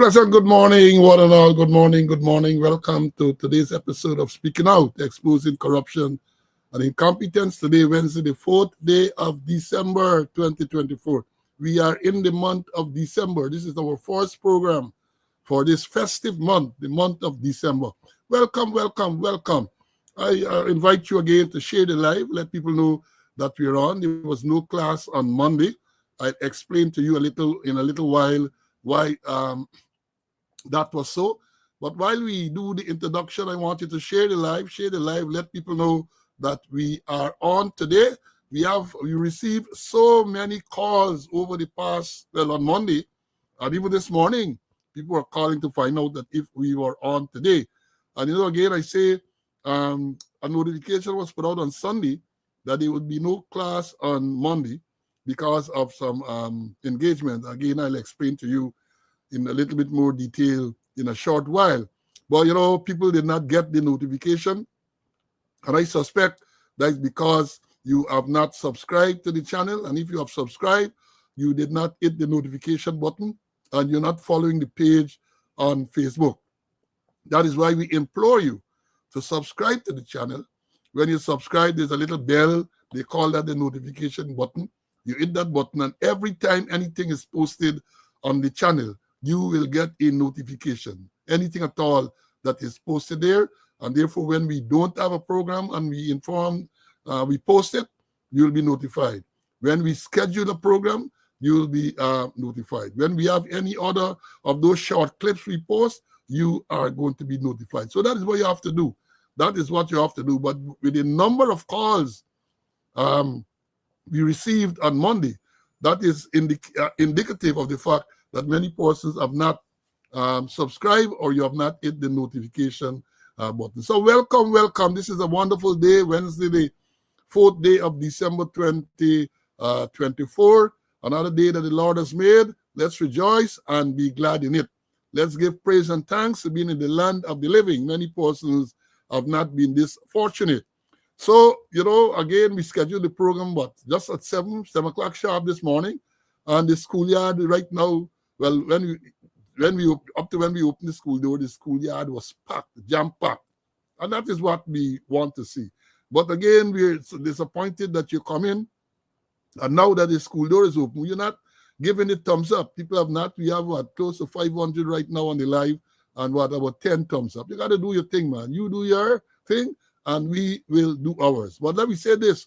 pleasant good morning, one and all. Good morning, good morning. Welcome to today's episode of Speaking Out, Exposing Corruption and Incompetence. Today, Wednesday, the 4th day of December 2024. We are in the month of December. This is our first program for this festive month, the month of December. Welcome, welcome, welcome. I invite you again to share the live, let people know that we're on. There was no class on Monday. I'll explain to you in a little while why that was so. But while we do the introduction, I want you to share the live, let people know that we are on today. We received so many calls over the past, on Monday, and even this morning, people were calling to find out that if we were on today. And again, I say a notification was put out on Sunday that there would be no class on Monday because of some engagement. Again, I'll explain to you in a little bit more detail in a short while. But, people did not get the notification. And I suspect that's because you have not subscribed to the channel. And if you have subscribed, you did not hit the notification button and you're not following the page on Facebook. That is why we implore you to subscribe to the channel. When you subscribe, there's a little bell. They call that the notification button. You hit that button, and every time anything is posted on the channel, you will get a notification, anything at all that is posted there. And therefore, when we don't have a program and we post it, you'll be notified. When we schedule a program, you'll be notified. When we have any other of those short clips we post, you are going to be notified. So that is what you have to do. That is what you have to do. But with the number of calls we received on Monday, that is indicative of the fact that many persons have not subscribed or you have not hit the notification button. So welcome, welcome. This is a wonderful day, Wednesday, the 4th day of December 2024. Another day that the Lord has made. Let's rejoice and be glad in it. Let's give praise and thanks to being in the land of the living. Many persons have not been this fortunate. So, again, we scheduled the program, just at 7 o'clock sharp this morning. And the schoolyard right now, well, when we opened the school door, the schoolyard was packed, jam-packed. And that is what we want to see. But again, we're so disappointed that you come in, and now that the school door is open, you're not giving it thumbs up. People have not. We have, close to 500 right now on the live, and about 10 thumbs up. You got to do your thing, man. You do your thing, and we will do ours. But let me say this.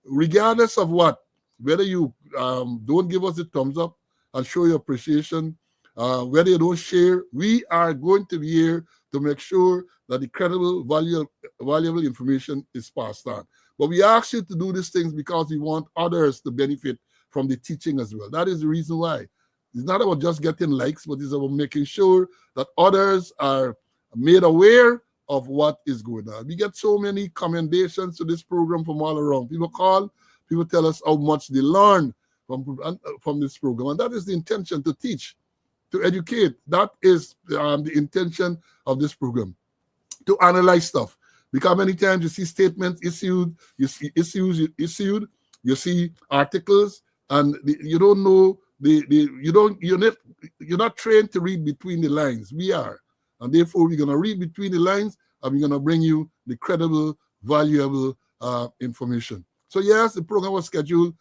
Regardless of what, whether you don't give us the thumbs up and show your appreciation, whether you don't share, we are going to be here to make sure that the credible, valuable information is passed on. But we ask you to do these things because we want others to benefit from the teaching as well. That is the reason why. It's not about just getting likes, but it's about making sure that others are made aware of what is going on. We get so many commendations to this program from all around. People call, people tell us how much they learn from this program. And that is the intention, to teach, to educate. That is the intention of this program, to analyze stuff. Because many times you see statements issued, you see issues issued, you see articles, and you don't know, you're not trained to read between the lines. We are. And therefore, we're going to read between the lines, and we're going to bring you the credible, valuable information. So yes, the program was scheduled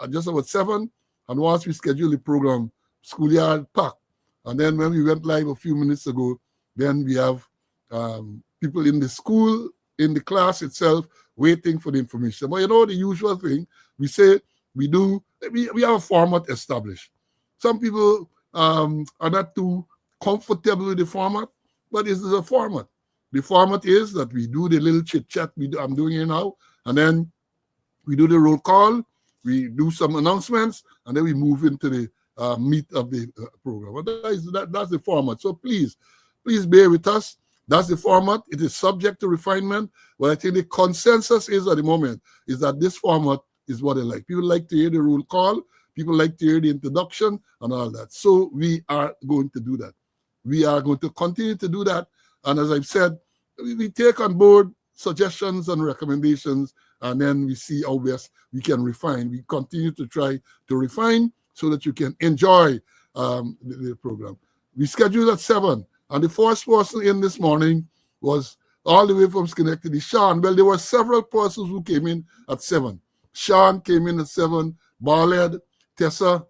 just about 7, and once we scheduled the program, schoolyard packed. And then when we went live a few minutes ago, then we have people in the school, in the class itself, waiting for the information. But the usual thing, we say we have a format established. Some people are not too comfortable with the format, but this is a format. The format is that we do the little chit-chat I'm doing here now, and then we do the roll call, we do some announcements, and then we move into the meat of the program. But that's the format. So please bear with us. That's the format. It is subject to refinement. What I think the consensus is at the moment is that this format is what they like. People like to hear the roll call. People like to hear the introduction and all that. So we are going to do that. We are going to continue to do that. And as I've said, we take on board suggestions and recommendations, and then we see how best we can refine. We continue to try to refine so that you can enjoy the program. We scheduled at 7. And the first person in this morning was all the way from Schenectady, Sean. Well, there were several persons who came in at 7. Sean came in at 7. Barled, Tessa,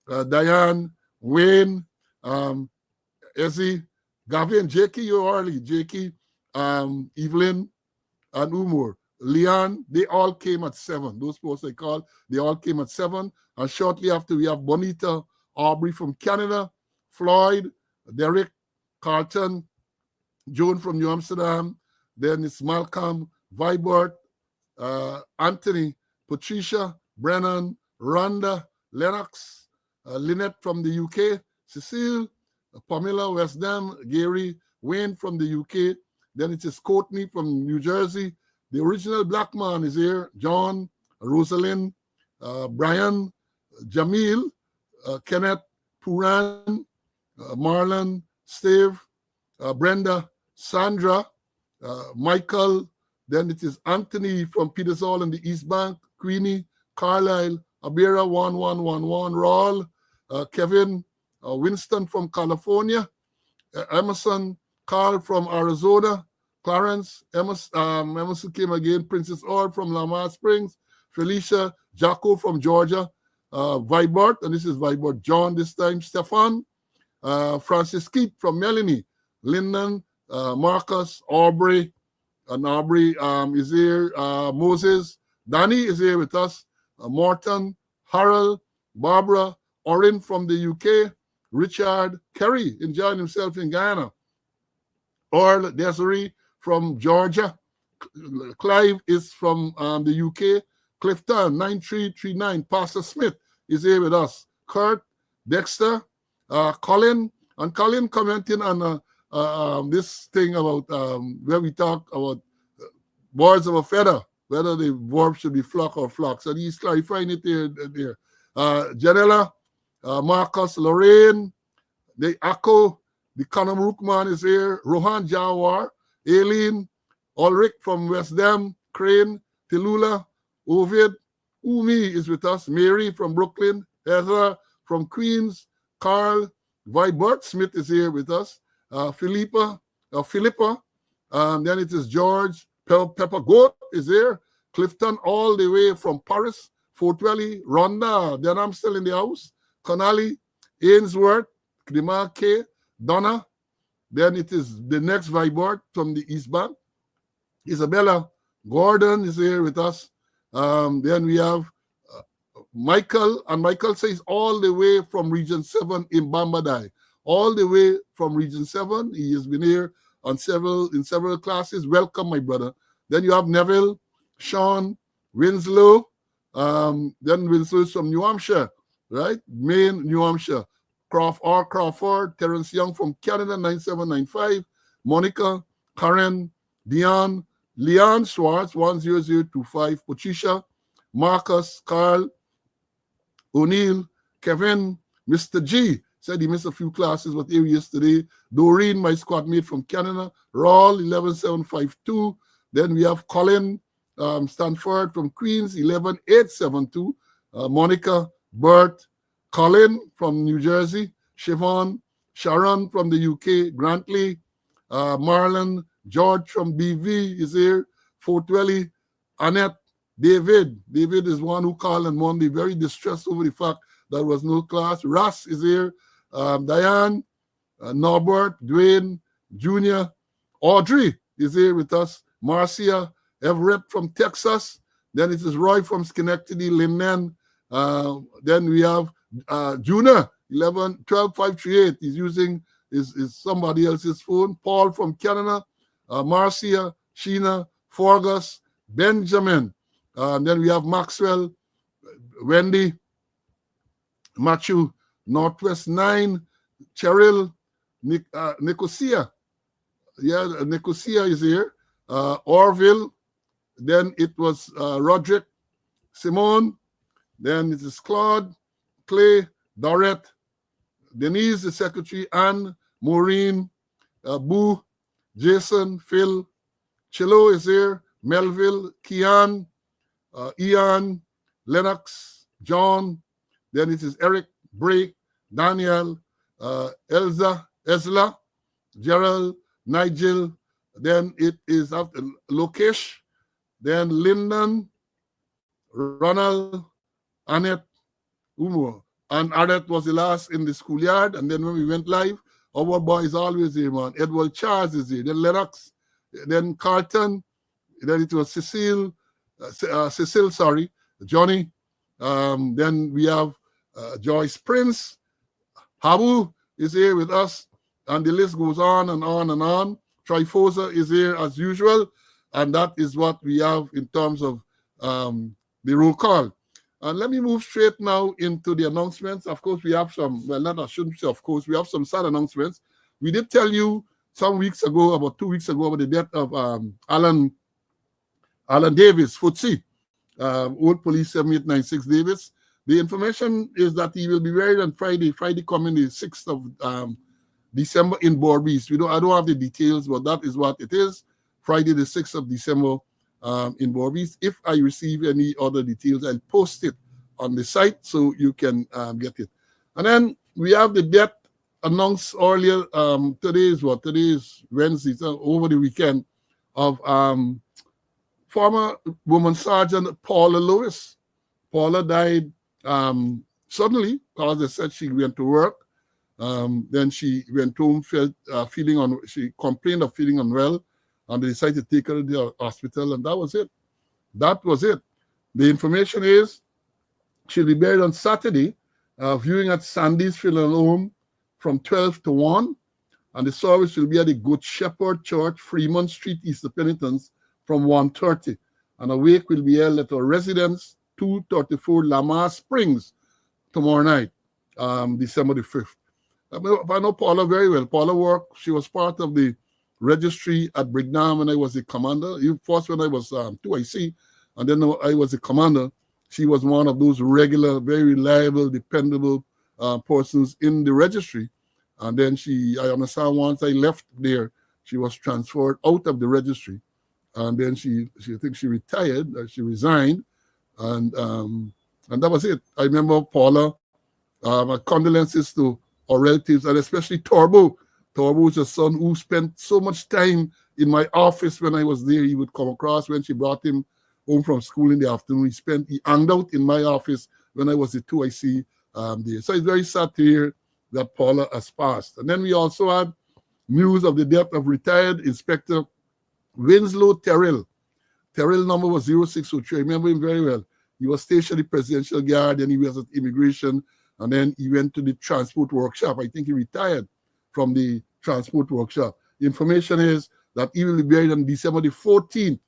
Diane, Wayne, Ezzy, Gavin, Jakey, you're early. Jakey, Evelyn, and Umur. Leon, they all came at 7. Those posts I called, they all came at 7. And shortly after, we have Bonita, Aubrey from Canada, Floyd, Derek, Carlton, Joan from New Amsterdam. Then it's Malcolm, Vibert, Anthony, Patricia, Brennan, Rhonda, Lennox, Lynette from the UK, Cecile, Pamela, Westdam, Gary, Wayne from the UK. Then it is Courtney from New Jersey. The original black man is here. John, Rosalind, Brian, Jamil, Kenneth, Puran, Marlon, Steve, Brenda, Sandra, Michael. Then it is Anthony from Petersall in the East Bank, Queenie, Carlisle, Abira 1111, Raul, Kevin, Winston from California, Emerson, Carl from Arizona, Clarence, Emerson came again, Princess Orr from Lamar Springs, Felicia, Jacko from Georgia, Vibert, and this is Vibert John this time, Stefan, Francis Keith from Melanie, Lyndon, Marcus, Aubrey, and Aubrey is here, Moses, Danny is here with us, Morton, Harold, Barbara, Orin from the UK, Richard, Kerry enjoying himself in Guyana, Earl, Desiree from Georgia, Clive is from the UK, Clifton 9339, Pastor Smith is here with us, Kurt, Dexter, Colin, and Colin commenting on this thing about where we talk about birds of a feather, whether the verb should be flock or flocks, and he's clarifying it there. Janella, Marcus, Lorraine, the Akko, the Conor Rookman is here, Rohan Jawar, Aileen, Ulrich from Westdam, Crane, Tilula, Ovid, Umi is with us, Mary from Brooklyn, Heather from Queens, Carl, Vibert Smith is here with us, Philippa, then it is George, Pepper Goat is here, Clifton all the way from Paris, Fort Valley, Rhonda, then I'm still in the house, Connolly, Ainsworth, Krima K, Donna, then it is the next Vibert from the East Bank, Isabella, Gordon is here with us, then we have Michael, and Michael says all the way from Region 7 in Bambadai, all the way from Region 7. He has been here in several classes. Welcome, my brother. Then you have Neville, Sean, Winslow, then Winslow is from New Hampshire, right? Maine, New Hampshire. Crawford, Terrence Young from Canada, 9795, Monica, Karen, Dion, Leon Schwartz, 10025, Patricia, Marcus, Carl, O'Neill, Kevin, Mr. G, said he missed a few classes, but here yesterday. Doreen, my squad mate from Canada, Rawl, 11752. Then we have Colin Stanford from Queens, 11872. Monica, Bert, Colin from New Jersey, Siobhan, Sharon from the UK, Grantley, Marlon, George from BV is here, Fort Valley, Annette, David. David is one who called on Monday, very distressed over the fact there was no class. Russ is here, Diane, Norbert, Dwayne, Junior, Audrey is here with us, Marcia, Everett from Texas, then it is Roy from Schenectady, Linden, then we have Juna, 1212538. He's using is somebody else's phone. Paul from Canada, Marcia, Sheena, Forgus, Benjamin. Then we have Maxwell, Wendy, Matthew, Northwest 9, Cheryl, Nicosia. Yeah, Nicosia is here. Orville. Then it was Roderick, Simone. Then it is Claude, Clay, Dorette, Denise, the secretary, Anne, Maureen, Boo, Jason, Phil, Chilo is here, Melville, Kian, Ian, Lennox, John, then it is Eric, Bray, Daniel, Elza, Esla, Gerald, Nigel, then it is after Lokesh, then Lyndon, Ronald, Annette, Umo. And Annette was the last in the schoolyard. And then when we went live, our boy is always here, man. Edward Charles is here. Then Lennox, then Carlton, then it was Cecile, sorry, Johnny. Then we have Joyce Prince. Habu is here with us. And the list goes on and on and on. Trifosa is here as usual. And that is what we have in terms of the roll call. And let me move straight now into the announcements. Of course, we have some, well, not I shouldn't say, of course, we have some sad announcements. We did tell you some weeks ago, about 2 weeks ago, about the death of Alan Davis, Footsie, Old Police 7896 Davis. The information is that he will be buried on Friday coming the 6th of December in Borbees. I don't have the details, but that is what it is. Friday the 6th of December in Borbees. If I receive any other details, I'll post it on the site so you can get it. And then we have the death announced earlier. Today is Wednesday, so over the weekend, of former Woman Sergeant Paula Lewis. Paula died suddenly because they said she went to work. Then she went home, she complained of feeling unwell, and they decided to take her to the hospital, and that was it. That was it. The information is she'll be buried on Saturday, viewing at Sandy's Funeral Home from 12 to 1, and the service will be at the Good Shepherd Church, Fremont Street, East of Penitence, from 1:30. And a wake will be held at our residence, 234 Lamar Springs, tomorrow night, December the 5th. I know Paula very well. Paula worked, she was part of the registry at Brigham when I was the commander. First when I was 2IC, and then I was the commander. She was one of those regular, very reliable, dependable persons in the registry. And then I understand once I left there, she was transferred out of the registry. And then she thinks she retired, she resigned. And that was it. I remember Paula, my condolences to our relatives, and especially Torbo. Torbo is a son who spent so much time in my office when I was there. He would come across when she brought home from school in the afternoon. He hung out in my office when I was the 2IC there. So it's very sad to hear that Paula has passed. And then we also had news of the death of retired Inspector Winslow Terrell. Terrell number was 0603. I remember him very well. He was stationed at the Presidential Guard, and he was at immigration, and then he went to the transport workshop. I think he retired from the transport workshop. The information is that he will be buried on December the 14th.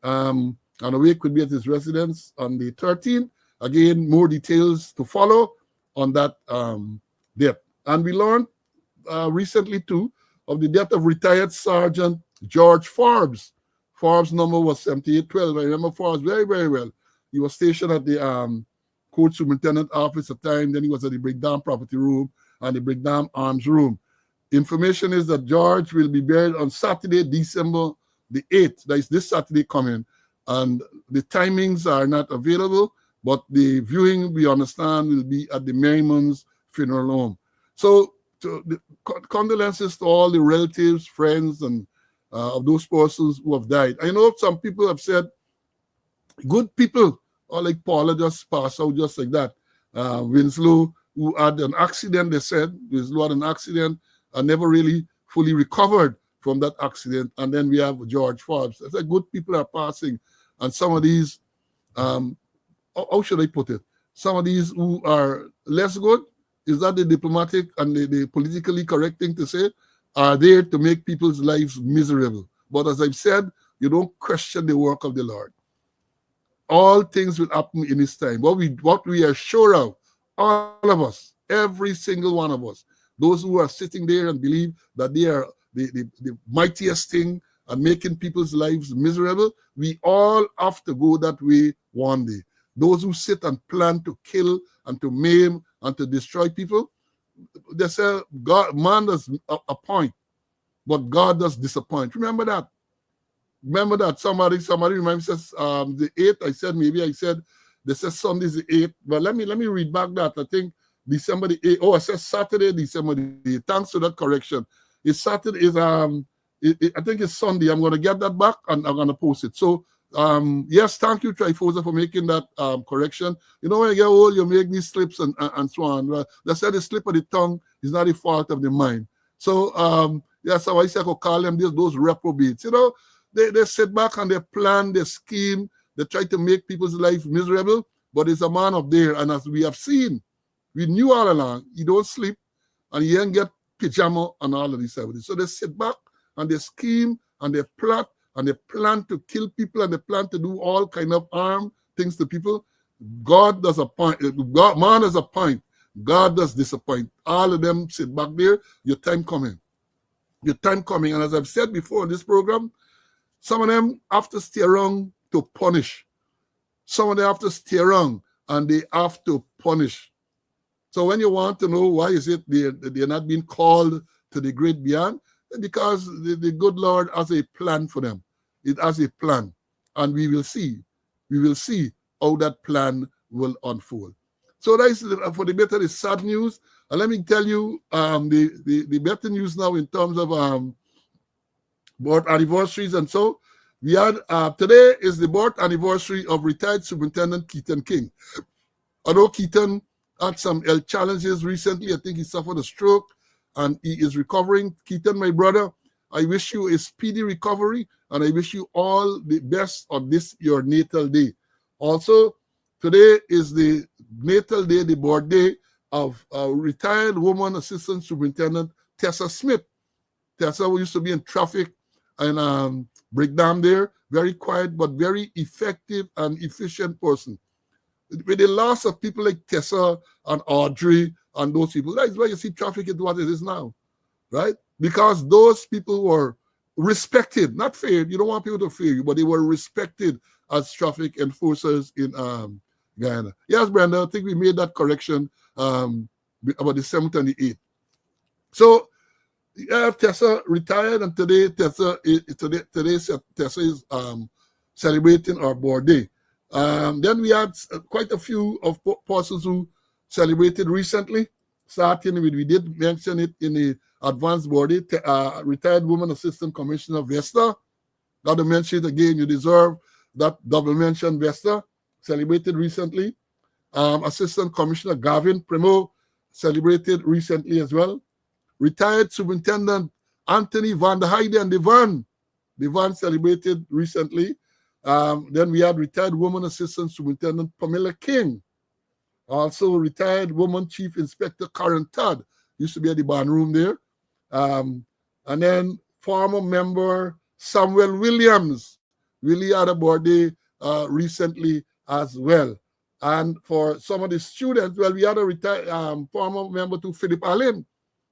And a wake could be at his residence on the 13th. Again, more details to follow on that death. And we learned recently, too, of the death of retired Sergeant George Forbes. Forbes' number was 7812. I remember Forbes very, very well. He was stationed at the Court Superintendent Office at the time. Then he was at the Breakdown Property Room and the Breakdown Arms Room. Information is that George will be buried on Saturday, December the 8th. That is this Saturday coming. And the timings are not available, but the viewing, we understand, will be at the Merriman's Funeral Home. So condolences to all the relatives, friends, and of those persons who have died. I know some people have said, good people, or like Paula just passed out just like that. Winslow, who had an accident, they said, Winslow had an accident and never really fully recovered from that accident. And then we have George Forbes. I said, good people are passing. And some of these, how should I put it? Some of these who are less good, is that the diplomatic and the politically correct thing to say, are there to make people's lives miserable. But as I've said, you don't question the work of the Lord. All things will happen in His time. What we are sure of, all of us, every single one of us, those who are sitting there and believe that they are the mightiest thing and making people's lives miserable, we all have to go that way one day. Those who sit and plan to kill and to maim and to destroy people, they say man does appoint, but God does disappoint. Remember that. Remember that. Somebody reminds us the 8th. I said they said Sunday is the 8th. But let me read back that. I think December the 8th. Oh, I said Saturday, December the 8th. Thanks for that correction. It's Saturday, I think it's Sunday. I'm going to get that back and I'm going to post it. So, yes, thank you, Trifosa, for making that correction. You know, when you get old, you make these slips and so on. Right? They said the slip of the tongue is not the fault of the mind. So, yes, I say I could call them those reprobates. You know, they sit back and they plan, they scheme, they try to make people's life miserable, but it's a man up there. And as we have seen, we knew all along, you don't sleep and you ain't get pajama and all of these everything. So they sit back and they scheme and they plot and they plan to kill people and they plan to do all kind of harm things to people. God does appoint, man does appoint, God does disappoint. All of them sit back there, your time coming. Your time coming. And as I've said before in this program, some of them have to stay around to punish. Some of them have to stay around and they have to punish. So when you want to know why is it they're not being called to the great beyond, because the good Lord has a plan for them. It has a plan. And we will see how that plan will unfold. So that is for the better, the sad news. And let me tell you the better news now in terms of birth anniversaries. And so we had, today is the birth anniversary of retired Superintendent Keaton King. Although Keaton had some health challenges recently, I think he suffered a stroke and he is recovering. Keaton, my brother, I wish you a speedy recovery and I wish you all the best on this, your natal day. Also, today is the natal day, the birthday of retired woman assistant superintendent Tessa Smith. Tessa used to be in traffic and breakdown there, very quiet but very effective and efficient person. With the loss of people like Tessa and Audrey and those people, that's why you see traffic is what it is now, right? Because those people were respected, not feared. You don't want people to fear you, but they were respected as traffic enforcers in Guyana. Yes, Brenda, I think we made that correction about the 7th and the 8th. So Tessa retired, and today Tessa is celebrating our birthday. Then we had quite a few of persons who celebrated recently, starting with, we did mention it in the advanced birthday, retired woman assistant commissioner Vesta. Got to mention it again, you deserve that double mention. Vesta celebrated recently. Assistant Commissioner Gavin Primo celebrated recently as well. Retired Superintendent Anthony Van der Heide and Devan celebrated recently. Then we had retired Woman Assistant Superintendent Pamela King. Also retired Woman Chief Inspector Karen Todd, used to be at the barn room there. And then former member Samuel Williams really had a birthday recently as well. And for some of the students, well, we had a retired former member to Philip Allen.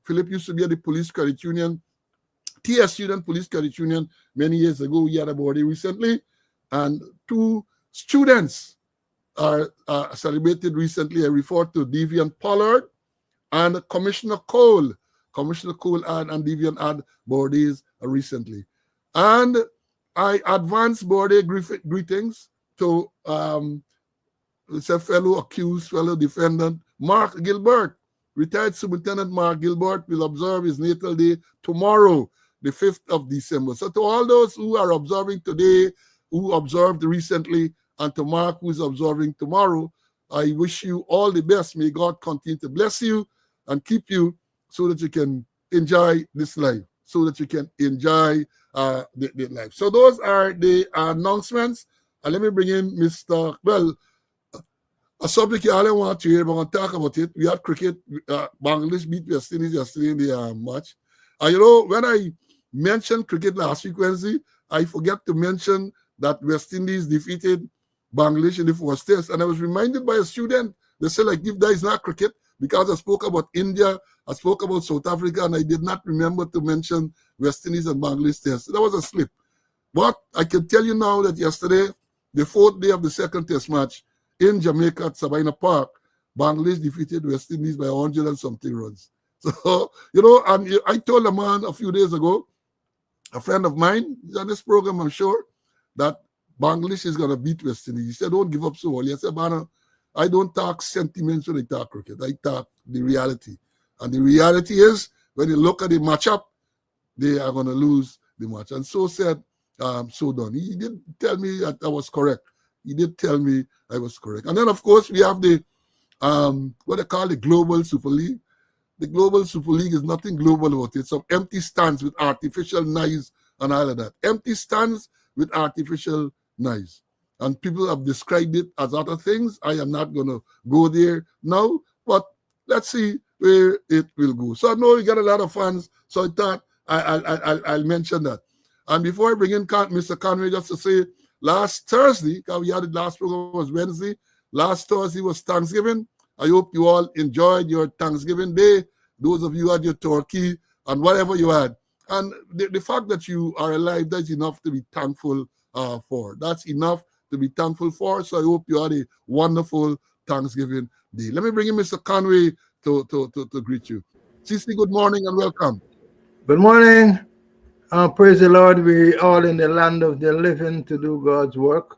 Philip used to be at the Police Credit Union, TS Student Police Credit Union many years ago. He had a birthday recently. And 2 students are celebrated recently. I refer to Devian Pollard and Commissioner Cole. Commissioner Cole and Devian had birthdays recently. And I advance birthday greetings to fellow accused, fellow defendant, Mark Gilbert. Retired Superintendent Mark Gilbert will observe his natal day tomorrow, the 5th of December. So to all those who are observing today, who observed recently, and to Mark, who is observing tomorrow, I wish you all the best. May God continue to bless you and keep you so that you can enjoy this life, so that you can enjoy the life. So those are the announcements. And let me bring in Mr. Well, a subject I don't want to hear, but I'm going to talk about it. We had cricket. Bangladesh beat West Indies yesterday in the match. You know, when I mentioned cricket last week, Wednesday, I forget to mention that West Indies defeated Bangladesh in the first test. And I was reminded by a student, they said, like, if that is not cricket, because I spoke about India, I spoke about South Africa, and I did not remember to mention West Indies and Bangladesh test. So that was a slip. But I can tell you now that yesterday, the 4th day of the second test match in Jamaica at Sabina Park, Bangladesh defeated West Indies by 100 and something runs. So, you know, and I told a man a few days ago, a friend of mine, he's on this program, I'm sure, that Bangladesh is going to beat West Indies. He said, don't give up so early. I said, Bana, I don't talk sentiments when I talk cricket. I talk the reality. And the reality is, when you look at the matchup, they are going to lose the match. And so said, so done. He did tell me that I was correct. He did tell me I was correct. And then, of course, we have the, what they call the Global Super League. The Global Super League is nothing global about it. Some empty stands with artificial knives and all of that. Empty stands with artificial knives. And people have described it as other things. I am not going to go there now, but let's see where it will go. So I know we got a lot of fans, so I thought I'll mention that. And before I bring in Mr. Conway, just to say, last Thursday, because we had the last program was Wednesday, last Thursday was Thanksgiving. I hope you all enjoyed your Thanksgiving Day, those of you had your turkey and whatever you had. And the fact that you are alive, that's enough to be thankful for. That's enough to be thankful for. So I hope you had a wonderful Thanksgiving Day. Let me bring in Mr. Conway to greet you. CC, good morning and welcome. Good morning. Praise the Lord. We all in the land of the living to do God's work.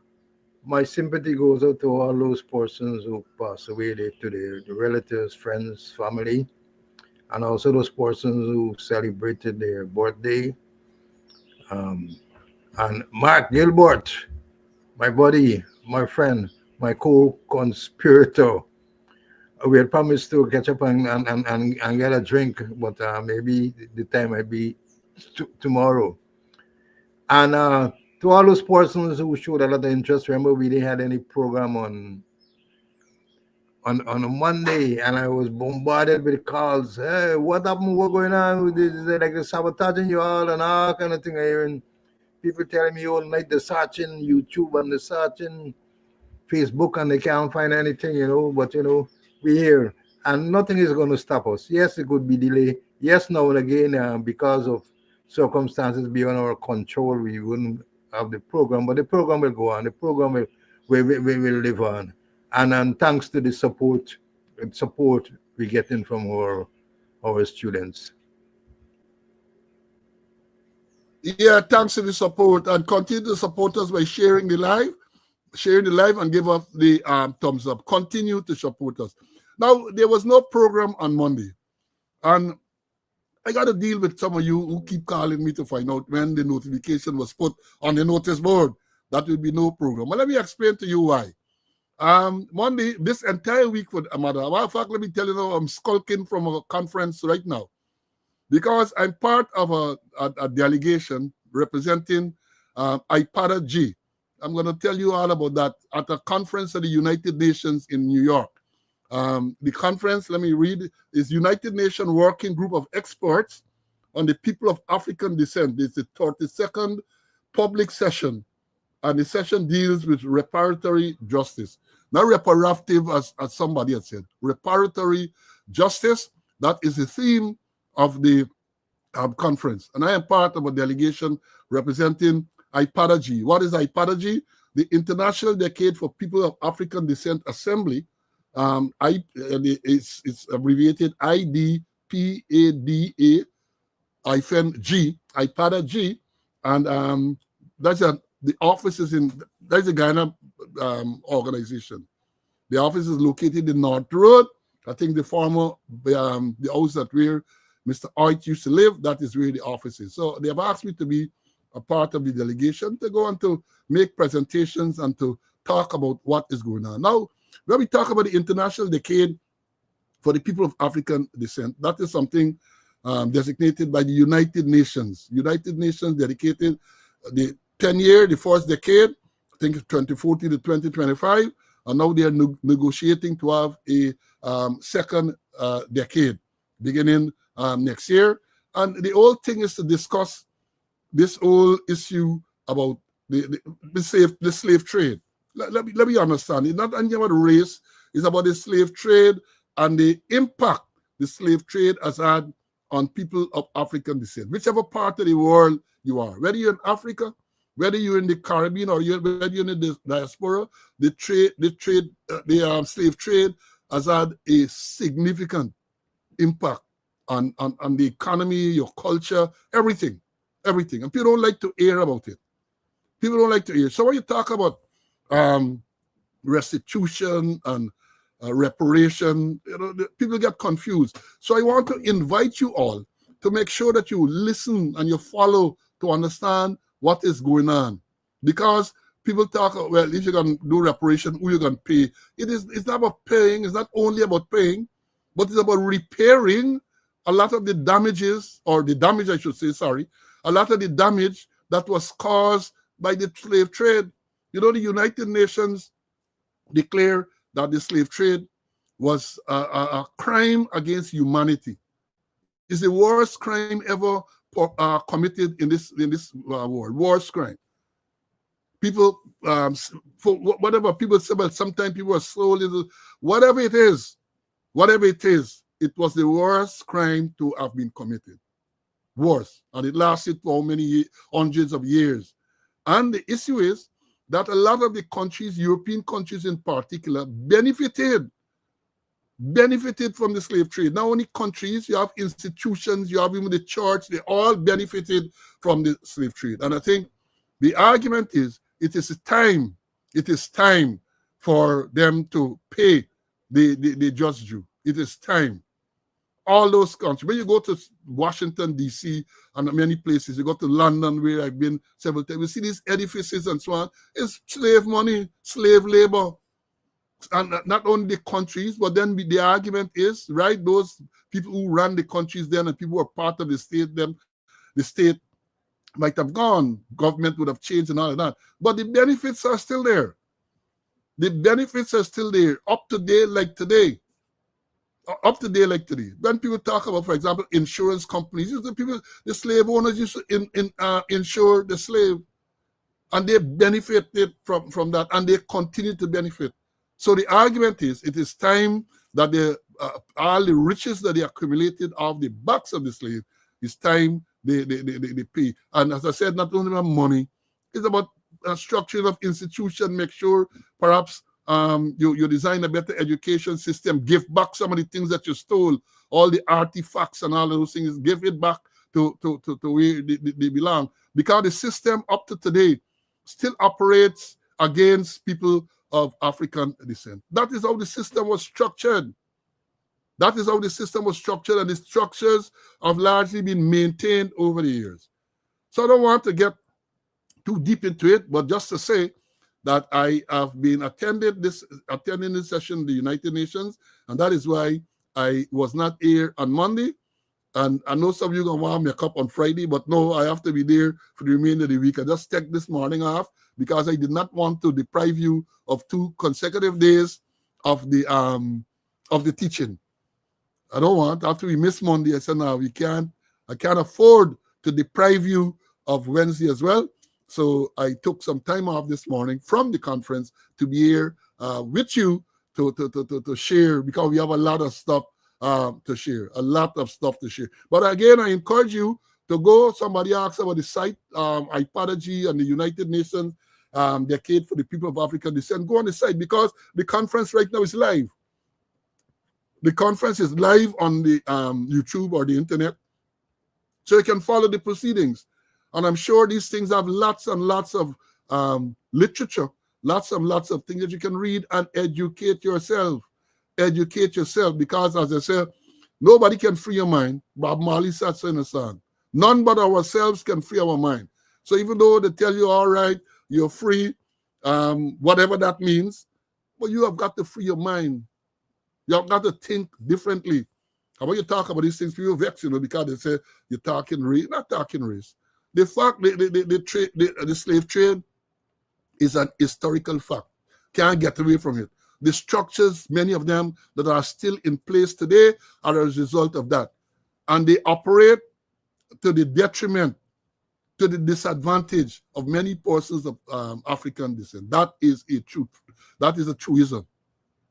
My sympathy goes out to all those persons who passed away today, the relatives, friends, family, and also those persons who celebrated their birthday. And Mark Gilbert, my buddy, my friend, my co-conspirator. We had promised to catch up and get a drink, but maybe the time might be tomorrow. And to all those persons who showed a lot of interest, remember we didn't have any program on a Monday, and I was bombarded with calls. Hey, what happened? What going on? With this? Like they're sabotaging you all and all kind of thing. I hearing people telling me all night they're searching YouTube and they're searching Facebook and they can't find anything, But we're here, and nothing is going to stop us. Yes, it could be delayed. Yes, now and again, because of circumstances beyond our control, we wouldn't have the program, but the program will go on. The program will live on, and thanks to the support we're getting from our students. Yeah, thanks to the support, and continue to support us by sharing the live and give us the thumbs up. Continue to support us. Now, there was no program on Monday, and I got to deal with some of you who keep calling me to find out when the notification was put on the notice board that will be no program. Well, let me explain to you why. Monday, this entire week for Amada. Well, in fact, let me tell you now, I'm skulking from a conference right now because I'm part of a delegation representing IPADA G. I'm going to tell you all about that at a conference at the United Nations in New York. The conference, let me read, is United Nations Working Group of Experts on the People of African Descent. It's the 32nd public session, and the session deals with reparatory justice. Not reparative, as somebody had said. Reparatory justice, that is the theme of the conference. And I am part of a delegation representing IPADA G. What is IPADA G? The International Decade for People of African Descent Assembly. It's abbreviated IDPADA-G, IPADA G, and the office is that's a Ghana organization. The office is located in North Road. I think the former the house that where Mr. Oit used to live, that is where the office is. So they have asked me to be a part of the delegation to go and to make presentations and to talk about what is going on. Now, when we talk about the International Decade for the People of African Descent, that is something designated by the United Nations. United Nations dedicated the 10-year, the first decade, I think 2040 to 2025, and now they are negotiating to have a second decade beginning next year. And the whole thing is to discuss this whole issue about the slave trade. Let me understand. It's not only about race, it's about the slave trade and the impact the slave trade has had on people of African descent, whichever part of the world you are. Whether you're in Africa, whether you're in the Caribbean, or whether you're in the diaspora, the slave trade has had a significant impact on the economy, your culture, everything. And people don't like to hear about it. People don't like to hear. So when you talk about restitution and reparation. People get confused. So I want to invite you all to make sure that you listen and you follow to understand what is going on. Because people talk, well, if you're going to do reparation, who you're going to pay. It's not about paying. It's not only about paying, but it's about repairing a lot of the damages, or the damage, I should say, sorry, a lot of the damage that was caused by the slave trade. The United Nations declared that the slave trade was a crime against humanity. It's the worst crime ever committed in this world. Worst crime. People, for whatever people say, but sometimes people are sold into whatever it is, it was the worst crime to have been committed. Worst. And it lasted for many hundreds of years. And the issue is that a lot of the countries, European countries in particular, benefited from the slave trade. Not only countries, you have institutions, you have even the church, they all benefited from the slave trade. And I think the argument is, it is time for them to pay the just due. It is time. All those countries. When you go to Washington, D.C., and many places, you go to London, where I've been several times, you see these edifices and so on. It's slave money, slave labor. And not only the countries, but then the argument is, right, those people who ran the countries then and people who are part of the state, the state might have gone, government would have changed and all of that. But the benefits are still there. The benefits are still there, up to date like today. When people talk about, for example, insurance companies, the slave owners used to insure the slave, and they benefited from that, and they continue to benefit. So the argument is, it is time that all the riches that they accumulated off the backs of the slave, it's time they pay. And as I said, not only about money, it's about structuring of institution, make sure perhaps you design a better education system, give back some of the things that you stole, all the artifacts and all those things, give it back to where they belong. Because the system up to today still operates against people of African descent. That is how the system was structured. And the structures have largely been maintained over the years. So I don't want to get too deep into it, but just to say that I have been attending this session in the United Nations, and that is why I was not here on Monday. And I know some of you are going to want me a cup on Friday, but no, I have to be there for the remainder of the week. I just took this morning off because I did not want to deprive you of 2 consecutive days of the teaching. I don't want. After we miss Monday, I said, no, I can't afford to deprive you of Wednesday as well. So I took some time off this morning from the conference to be here with you to share, because we have a lot of stuff to share, But again, I encourage you to go. Somebody asked about the site, IPADG and the United Nations Decade for the People of African Descent. Go on the site, because the conference right now is live. The conference is live on the YouTube or the internet, so you can follow the proceedings. And I'm sure these things have lots and lots of literature, lots and lots of things that you can read and educate yourself. Because, as I said, nobody can free your mind. Bob Marley said so in a song. None but ourselves can free our mind. So even though they tell you, all right, you're free, whatever that means, but you have got to free your mind. You have got to think differently. And when you talk about these things, people vex, because they say you're talking race. Not talking race. The fact the slave trade is an historical fact. Can't get away from it. The structures, many of them that are still in place today, are as a result of that. And they operate to the detriment, to the disadvantage of many persons of African descent. That is a truth. That is a truism.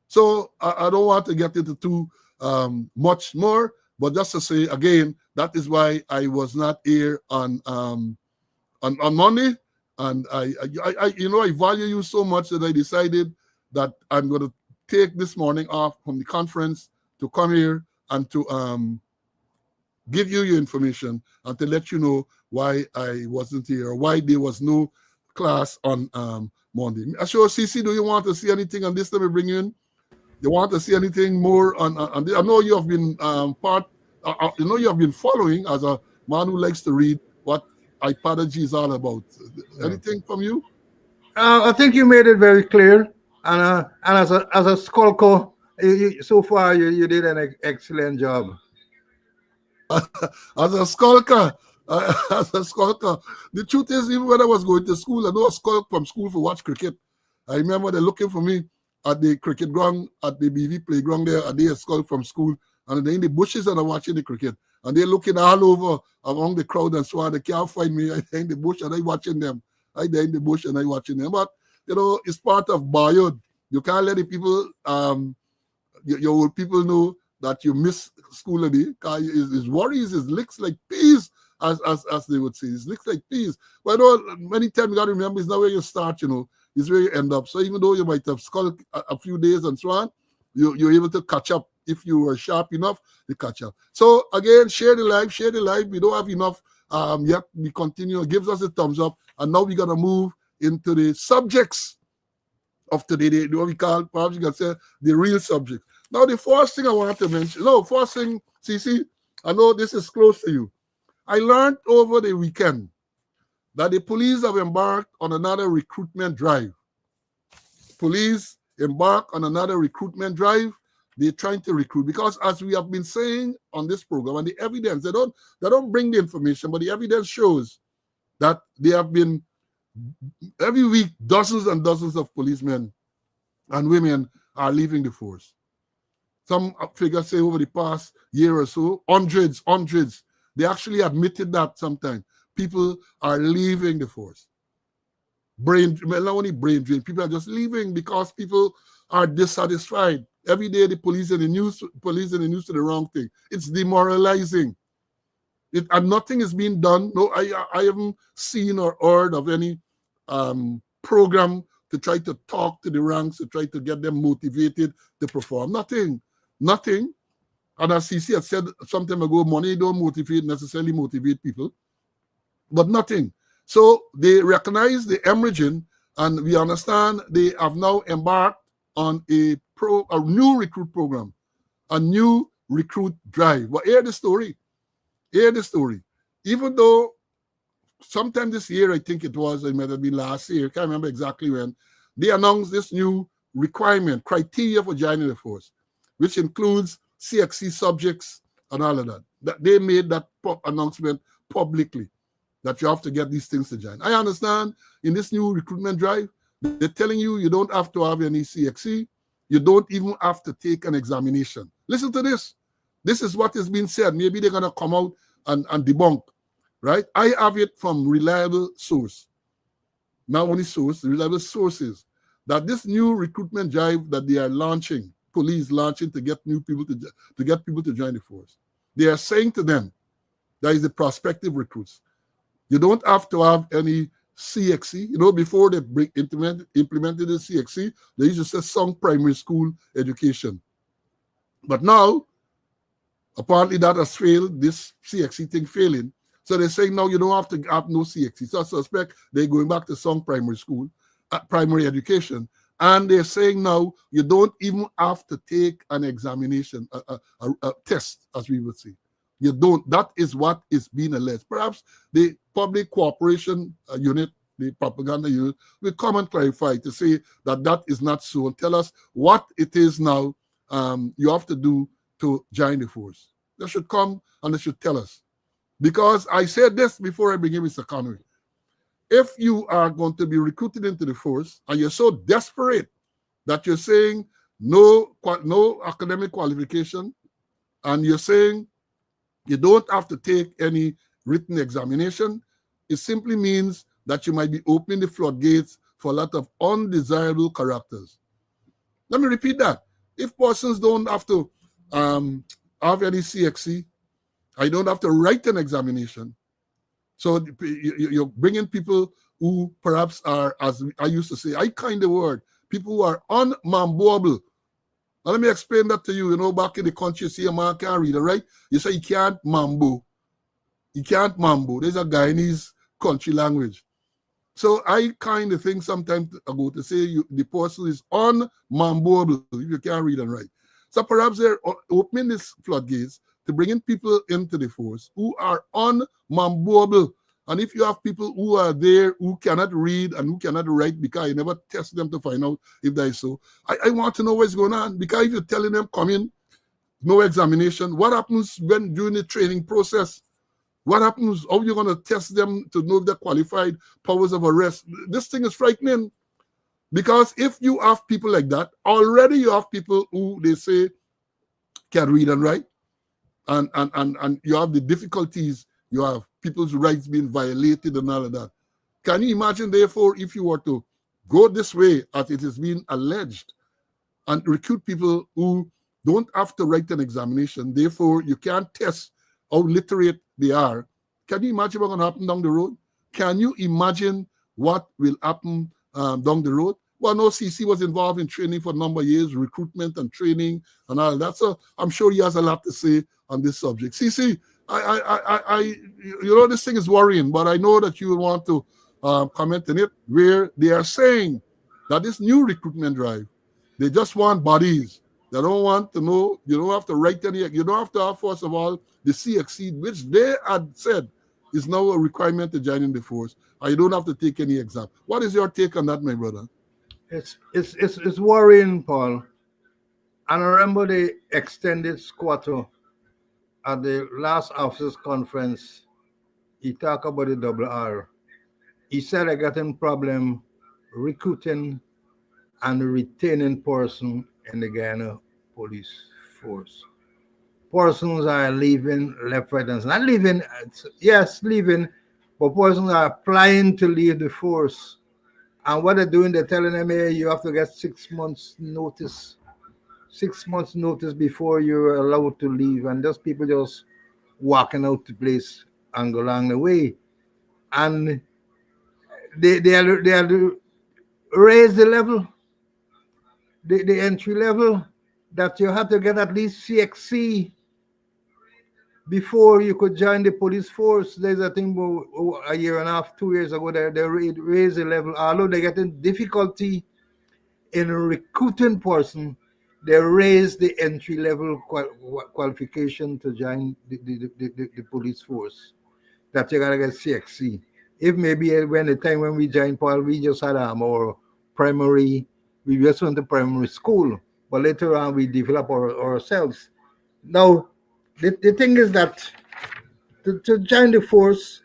So I don't want to get into too much more, but just to say again, that is why I was not here on Monday, and I value you so much that I decided that I'm going to take this morning off from the conference to come here and to give you your information and to let you know why I wasn't here, or why there was no class on Monday. Sure, CC, do you want to see anything on this? Let me bring you in. You want to see anything more on I know you have been you have been following as a man who likes to read what typology is all about. Yeah. Anything from you? I think you made it very clear, and as a skulker, so far you did an excellent job. As a skulker, as a skulker. The truth is, even when I was going to school, I know I skulked from school for watch cricket. I remember they looking for me at the cricket ground, at the BV playground there, and they skulked from school, and they're in the bushes and I'm watching the cricket. And they're looking all over among the crowd and so on. They can't find me. I'm in the bush and I'm watching them. I'm there in the bush and I'm watching them. But, it's part of bio. You can't let the people, your people know that you miss school a day. His worries, his licks like peas, as they would say. His licks like peas. But many times you got to remember it's not where you start, it's where you end up. So even though you might have skulked a few days and so on, you're able to catch up. If you were sharp enough, you catch up. So again, share the live. We don't have enough yet. We continue. It gives us a thumbs up. And now we're going to move into the subjects of today, what we call, perhaps you can say, the real subject. Now, the first thing I want to mention, CC, I know this is close to you. I learned over the weekend that the police have embarked on another recruitment drive. Police embark on another recruitment drive. They're trying to recruit because, as we have been saying on this program, and the evidence, they don't bring the information, but the evidence shows that they have been every week dozens and dozens of policemen and women are leaving the force. Some figures say over the past year or so, hundreds. They actually admitted that sometimes people are leaving the force. Not only brain drain, people are just leaving because people are dissatisfied. Every day the police in the news to the wrong thing. It's demoralizing. And nothing is being done. No, I haven't seen or heard of any program to try to talk to the ranks, to try to get them motivated to perform. Nothing. And as CC had said some time ago, money don't necessarily motivate people, but nothing. So they recognize the hemorrhaging, and we understand they have now embarked on a new recruit program, a new recruit drive. But hear the story. Even though sometime this year, I think it might have been last year, I can't remember exactly when, they announced this new criteria for joining the force, which includes CXC subjects and all of that. They made that announcement publicly, that you have to get these things to join. I understand in this new recruitment drive, they're telling you don't have to have any CXC. You don't even have to take an examination. Listen to this. This is what is being said. Maybe they're going to come out and debunk, right? I have it from reliable source. Not only source, reliable sources, that this new recruitment drive that they are launching, police launching to get people to join the force. They are saying to them, that is the prospective recruits, you don't have to have any CXC. Before they implemented the CXC, they used to say some primary school education. But now, apparently that has failed, this CXC thing failing. So they're saying now you don't have to have no CXC. So I suspect they're going back to some primary school, primary education. And they're saying now you don't even have to take an examination, a test, as we would say. You don't. That is what is being alleged. Perhaps the public cooperation unit, the propaganda unit, will come and clarify to say that is not so and tell us what it is now you have to do to join the force. They should come and they should tell us. Because I said this before I begin, Mr. Conway. If you are going to be recruited into the force and you're so desperate that you're saying no academic qualification and you're saying you don't have to take any written examination, it simply means that you might be opening the floodgates for a lot of undesirable characters. Let me repeat that. If persons don't have to have any CXC, I don't have to write an examination. So you're bringing people who perhaps are, as I used to say, I kind of word, people who are unmamboable. Now, let me explain that to you. Back in the country, you see a man can't read, right? You say he can't mambo. He can't mambo. There's a Guyanese country language. So I kind of think sometime ago to say the person is unmambable if you can't read and write. So perhaps they're opening this floodgates to bring in people into the force who are unmambable. And if you have people who are there who cannot read and who cannot write because you never test them to find out if that is so, I want to know what's going on. Because if you're telling them come in, no examination, what happens when during the training process? What happens? How are you going to test them to know if they're qualified powers of arrest? This thing is frightening because if you have people like that, already you have people who they say can read and write, and you have the difficulties, you have people's rights being violated and all of that. Can you imagine, therefore, if you were to go this way, as it is being alleged, and recruit people who don't have to write an examination, therefore you can't test how literate they are? Can you imagine what's going to happen down the road? Can you imagine what will happen down the road? Well, no, CC was involved in training for a number of years, recruitment and training and all that. So I'm sure he has a lot to say on this subject. CC, this thing is worrying, but I know that you want to comment on it, where they are saying that this new recruitment drive, they just want bodies. They don't want to know, you don't have to write any, you don't have to have, first of all, the CXC, which they had said is now a requirement to join in the force. And you don't have to take any exam. What is your take on that, my brother? It's worrying, Paul. And I remember the extended squatter at the last officers conference. He talked about the double R. He said I got in problem recruiting and retaining person in the Guyana police force. Persons are leaving left, right, and not leaving, yes, leaving, but persons are applying to leave the force. And what they're doing, they're telling them, hey, you have to get 6 months notice. 6 months notice before you're allowed to leave. And those people just walking out the place and go along the way. And they are raise the level, the entry level, that you have to get at least CXC before you could join the police force. There's a thing about a year and a half, 2 years ago, they raised the level. Although they're getting difficulty in recruiting person, they raised the entry level qualification to join the police force, that you gotta get CXC. If maybe when the time when we joined, Paul, we just had our primary, we just went to primary school, but later on we develop ourselves. Now, the thing is that to join the force,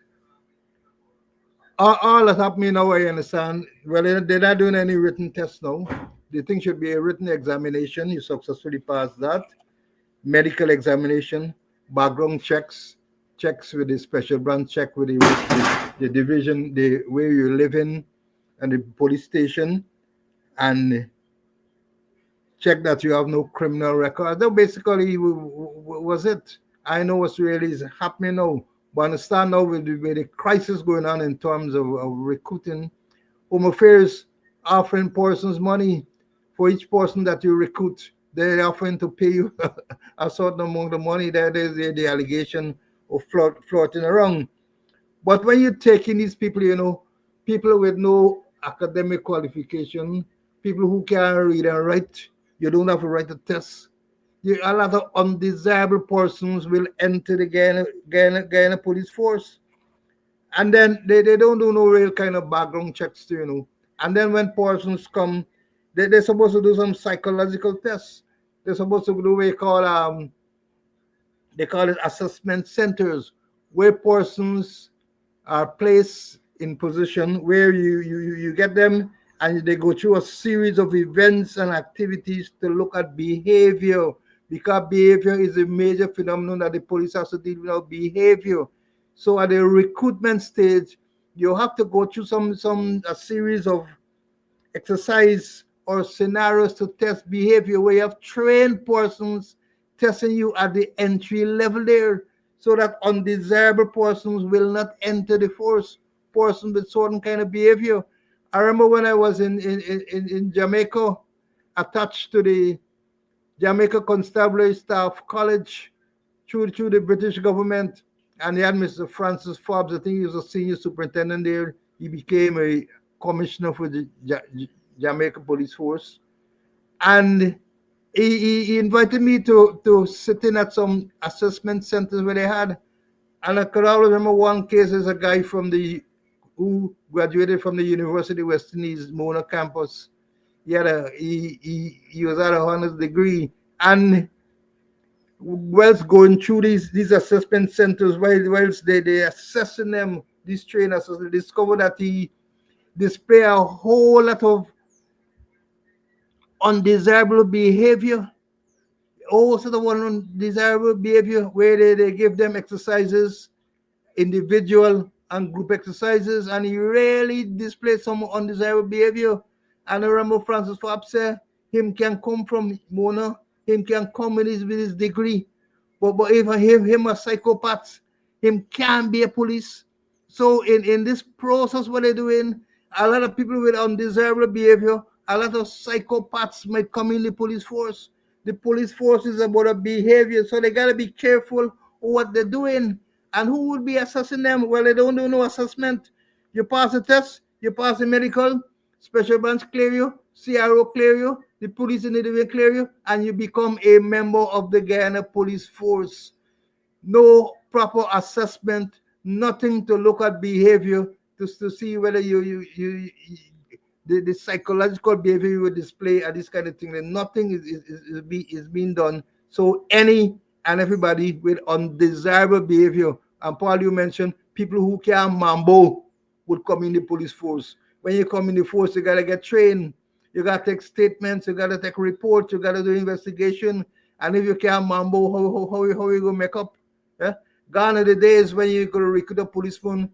all that's happening now, I understand. Well, they're not doing any written tests now. The thing should be a written examination. You successfully pass that. Medical examination, background checks with the special branch, check with the division, the where you live in, and the police station, and check that you have no criminal record. That basically was it. I know what's really is happening now, but understand now with the crisis going on in terms of recruiting, Home Affairs offering persons money for each person that you recruit. They're offering to pay you a certain amount of money. That is the allegation of floating around. But when you're taking these people, people with no academic qualification, people who can't read and write, you don't have to write a test. A lot of undesirable persons will enter the Guyana police force. And then they don't do no real kind of background checks, And then when persons come, they're supposed to do some psychological tests. They're supposed to do what they call it assessment centers, where persons are placed in position where you get them and they go through a series of events and activities to look at behavior, because behavior is a major phenomenon that the police has to deal with. Behavior. So at the recruitment stage, you have to go through a series of exercise or scenarios to test behavior, where you have trained persons testing you at the entry level there, so that undesirable persons will not enter the force, persons with certain kind of behavior. I remember when I was in Jamaica, attached to the Jamaica Constabulary Staff College through the British government, and they had Mr. Francis Forbes. I think he was a senior superintendent there. He became a commissioner for the Jamaica Police Force, and he invited me to sit in at some assessment centers where they had. And I could always remember one case is a guy from the who graduated from the University of West Indies Mona campus. He was at a honors degree, and whilst going through these assessment centers, whilst they assessing them, these trainers, they discovered that he display a whole lot of undesirable behavior, all sort of undesirable behavior, where they give them exercises, individual and group exercises, and he really displayed some undesirable behavior. And I remember Francis Forbes said, him can come from Mona, him can come with his degree, but if him a psychopath, him can be a police. So in this process, what they're doing, a lot of people with undesirable behavior, a lot of psychopaths might come in the police force. The police force is about a behavior, so they gotta be careful what they're doing. And who would be assessing them? Well, they don't do no assessment. You pass the test, you pass the medical, special branch clear you, CRO clear you, the police in the division clear you, and you become a member of the Guyana Police Force. No proper assessment, nothing to look at behavior to see whether the psychological behavior you will display and this kind of thing. And nothing is being done. So any and everybody with undesirable behavior, and Paul, you mentioned people who can mambo would come in the police force. When you come in the force, you gotta get trained. You gotta take statements. You gotta take reports. You gotta do investigation. And if you can't mambo, how you gonna make up? Yeah? Gone are the days when you go to recruit a policeman,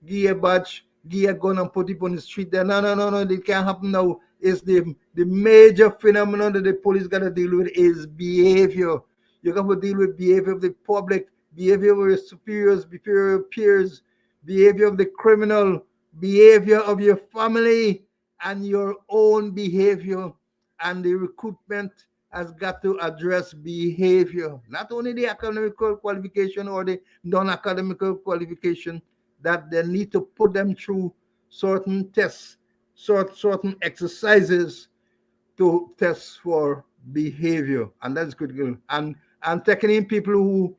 give a badge, give a gun, and put it on the street. There, no, it can't happen now. It's the major phenomenon that the police gotta deal with is behavior. You got to deal with behavior of the public, behavior of your superiors, behavior of peers, behavior of the criminal, behavior of your family, and your own behavior. And the recruitment has got to address behavior, not only the academic qualification or the non-academic qualification, that they need to put them through certain tests, certain exercises to test for behavior, and that's critical. And taking in people who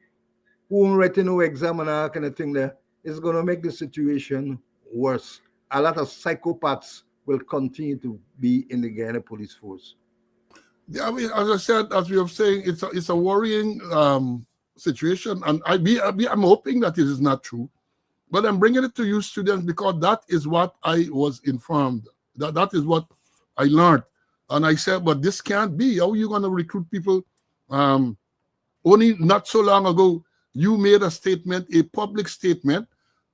won't write no exam and that kind of thing there is going to make the situation worse. A lot of psychopaths will continue to be in the Guyana Police Force. Yeah, I mean, as I said, as we were saying, it's a worrying situation, and I'm hoping that it is not true, but I'm bringing it to you students because that is what I was informed. That is what I learned, and I said, but this can't be. How are you going to recruit people? Only not so long ago, you made a statement, a public statement,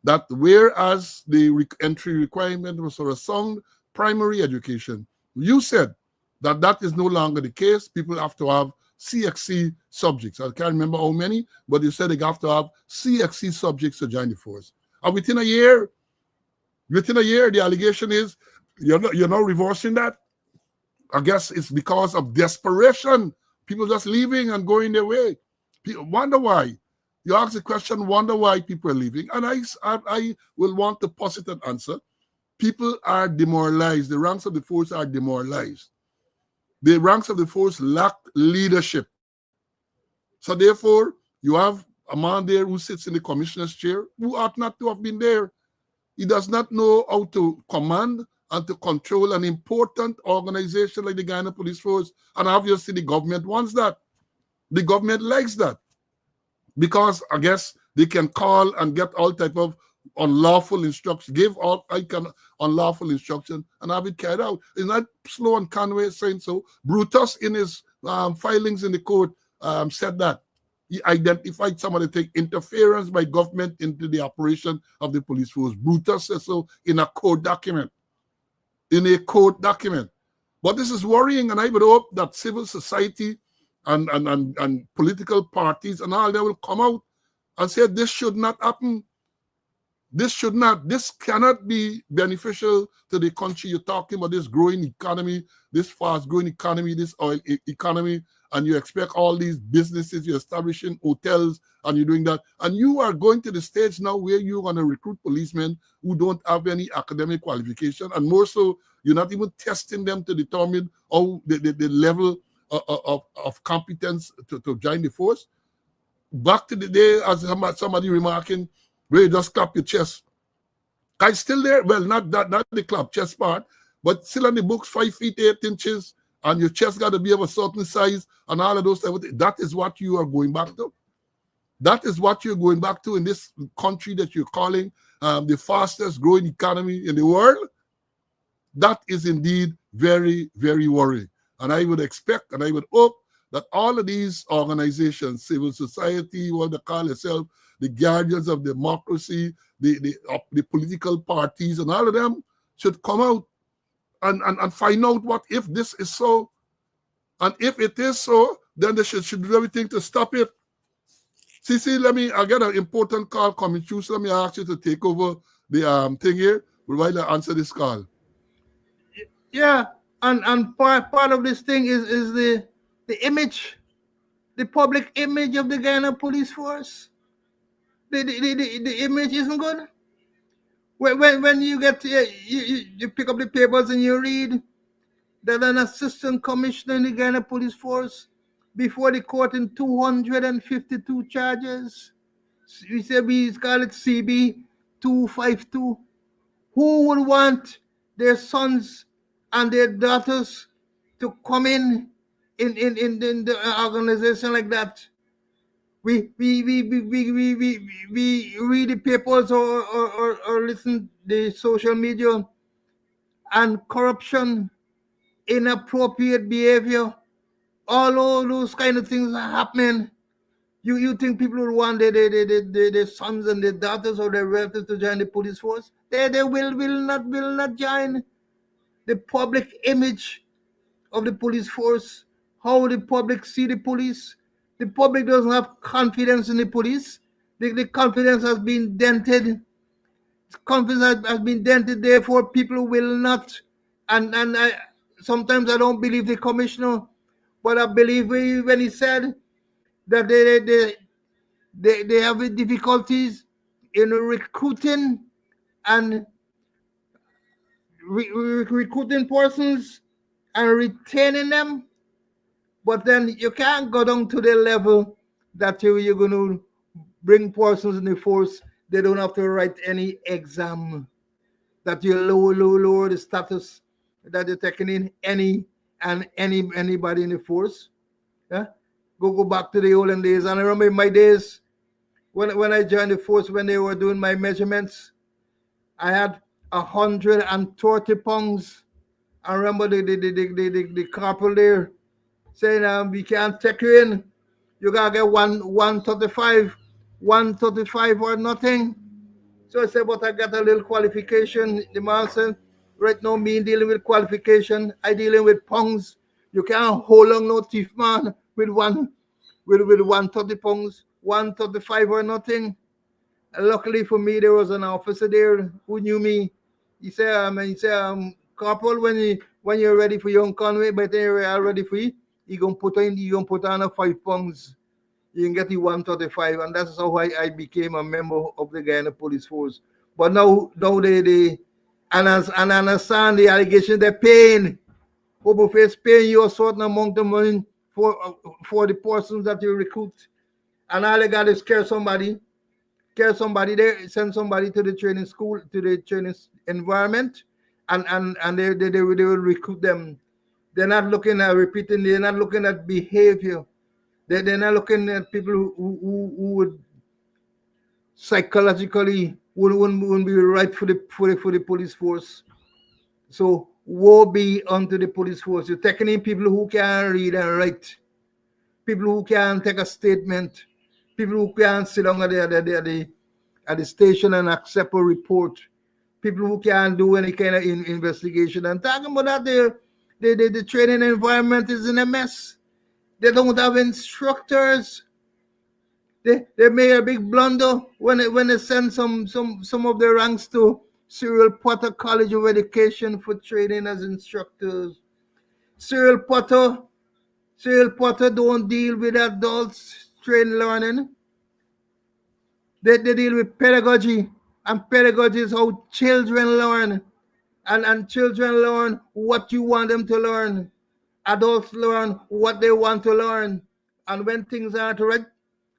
that whereas the entry requirement was for a sound primary education, you said that is no longer the case. People have to have CXC subjects. I can't remember how many, but you said they have to have CXC subjects to join the force. And within a year, the allegation is you're not reversing that. I guess it's because of desperation. People just leaving and going their way. People wonder why. You ask the question, wonder why people are leaving. And I will want to posit an answer. People are demoralized. The ranks of the force are demoralized. The ranks of the force lack leadership. So therefore, you have a man there who sits in the commissioner's chair who ought not to have been there. He does not know how to command and to control an important organization like the Guyana Police Force. And obviously the government wants that. The government likes that. Because I guess they can call and get all type of unlawful instructions, give all unlawful instruction and have it carried out. It's not Sloan Conway saying so. Brutus in his filings in the court said that. He identified somebody take interference by government into the operation of the police force. Brutus says so in a court document. But this is worrying, and I would hope that civil society and political parties and all, they will come out and say this should not happen. This cannot be beneficial to the country. You're talking about this growing economy, this fast growing economy, this oil economy, and you expect all these businesses, you're establishing hotels, and you're doing that. And you are going to the stage now where you're going to recruit policemen who don't have any academic qualification. And more so, you're not even testing them to determine how the level of competence to join the force. Back to the day, as somebody remarking, where you just clap your chest. Guy's still there. Well, not the clap chest part, but still on the books, 5 feet 8 inches, and your chest got to be of a certain size, and all of those type of things. That is what you are going back to. That is what you're going back to in this country that you're calling the fastest growing economy in the world. That is indeed very, very worrying. And I would expect and I would hope that all of these organizations, civil society, what they call itself, the guardians of democracy, the political parties, and all of them should come out and find out what if this is so. And if it is so, then they should do everything to stop it. CC, I get an important call coming through, so let me ask you to take over the thing here while I answer this call. Yeah, and part of this thing is the image, the public image of the Ghana police force. The image isn't good. When you get you pick up the papers and you read that an assistant commissioner in the Ghana police force before the court in 252 charges. We call it CB 252. Who would want their sons and their daughters to come in the organization like that? We read the papers or listen the social media, and corruption, inappropriate behavior, all those kind of things are happening. You think people will want their sons and their daughters or their relatives to join the police force? They will not join. The public image of the police force, how the public see the police. The public doesn't have confidence in the police. The confidence has been dented. Confidence has been dented. Therefore, people will not. And sometimes I don't believe the commissioner, but I believe when he said that they have difficulties in recruiting and recruiting persons and retaining them. But then you can't go down to the level that you're going to bring persons in the force. They don't have to write any exam. That you lower the status that you're taking in anybody in the force. Yeah? Go back to the olden days. And I remember in my days when I joined the force, when they were doing my measurements, I had 130 pounds. I remember the corporal there saying, we can't take you in. You gotta get 135 or nothing. So I said, but I got a little qualification. The man said, right now, me dealing with qualification, I dealing with pounds. You can't hold on no thief man with 130 pounds, 135 or nothing. And luckily for me, there was an officer there who knew me. He said, Corporal, when you're ready for your own conway, but then you're ready for you, you're gonna put on a 5 pounds. You can get the 135, and that's how I became a member of the Guyana Police Force. But now they and understand the allegation they're paying. Open face paying you a certain amount of money for the persons that you recruit, and all they got is care somebody there, send somebody to the training school, to the training environment, and they will recruit them. They're not looking at repeating. They're not looking at behavior. They're not looking at people who would psychologically wouldn't be right for the police force. So woe be unto the police force. You're taking in people who can read and write, people who can take a statement, people who can sit down at the station and accept a report, people who can do any kind of investigation. And talking about that, the training environment is in a mess. They don't have instructors. They made a big blunder when they send some of their ranks to Cyril Potter College of Education for training as instructors. Cyril Potter Cyril Potter don't deal with adults train learning. They deal with pedagogy. And pedagogy is how children learn. And children learn what you want them to learn. Adults learn what they want to learn. And when things aren't right,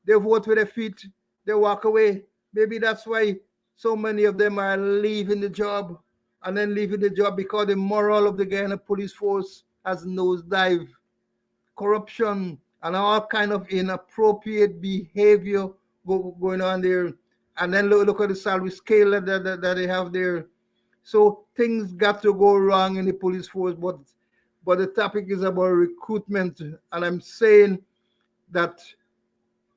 they vote with their feet, they walk away. Maybe that's why so many of them are leaving the job and then leaving the job because the moral of the guy in the police force has nosedive. Corruption and all kind of inappropriate behavior going on there. And then look at the salary scale that they have there. So things got to go wrong in the police force, but the topic is about recruitment, and I'm saying that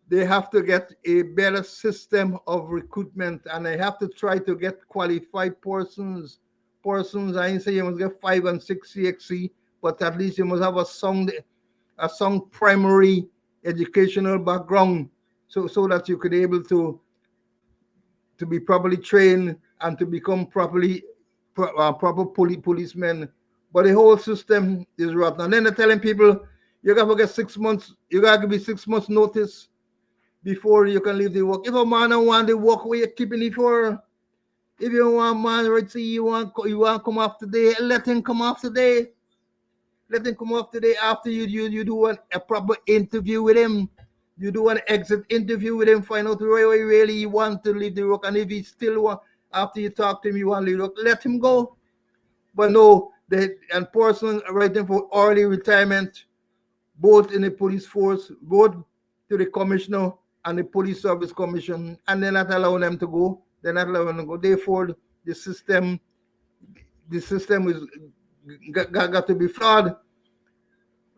they have to get a better system of recruitment, and they have to try to get qualified persons. I ain't say you must get 5 and 6 CXC, but at least you must have a sound primary educational background, so that you could be able to be properly trained and to become proper policemen. But the whole system is rotten. And then they're telling people you gotta get 6 months, you gotta give me 6 months notice before you can leave the work. If a man don't want the work, where you keeping it for? If you want man, right, see you want to come off today, let him come off today. Let him come off today after you do a proper interview with him. You do an exit interview with him, find out where he really want to leave the work. And if he still want, after you talk to him, you want to leave the work, let him go. But no, and person writing for early retirement, both in the police force, both to the commissioner and the police service commission, and they're not allowing them to go. They're not allowing them to go. Therefore, the system is got to be flawed.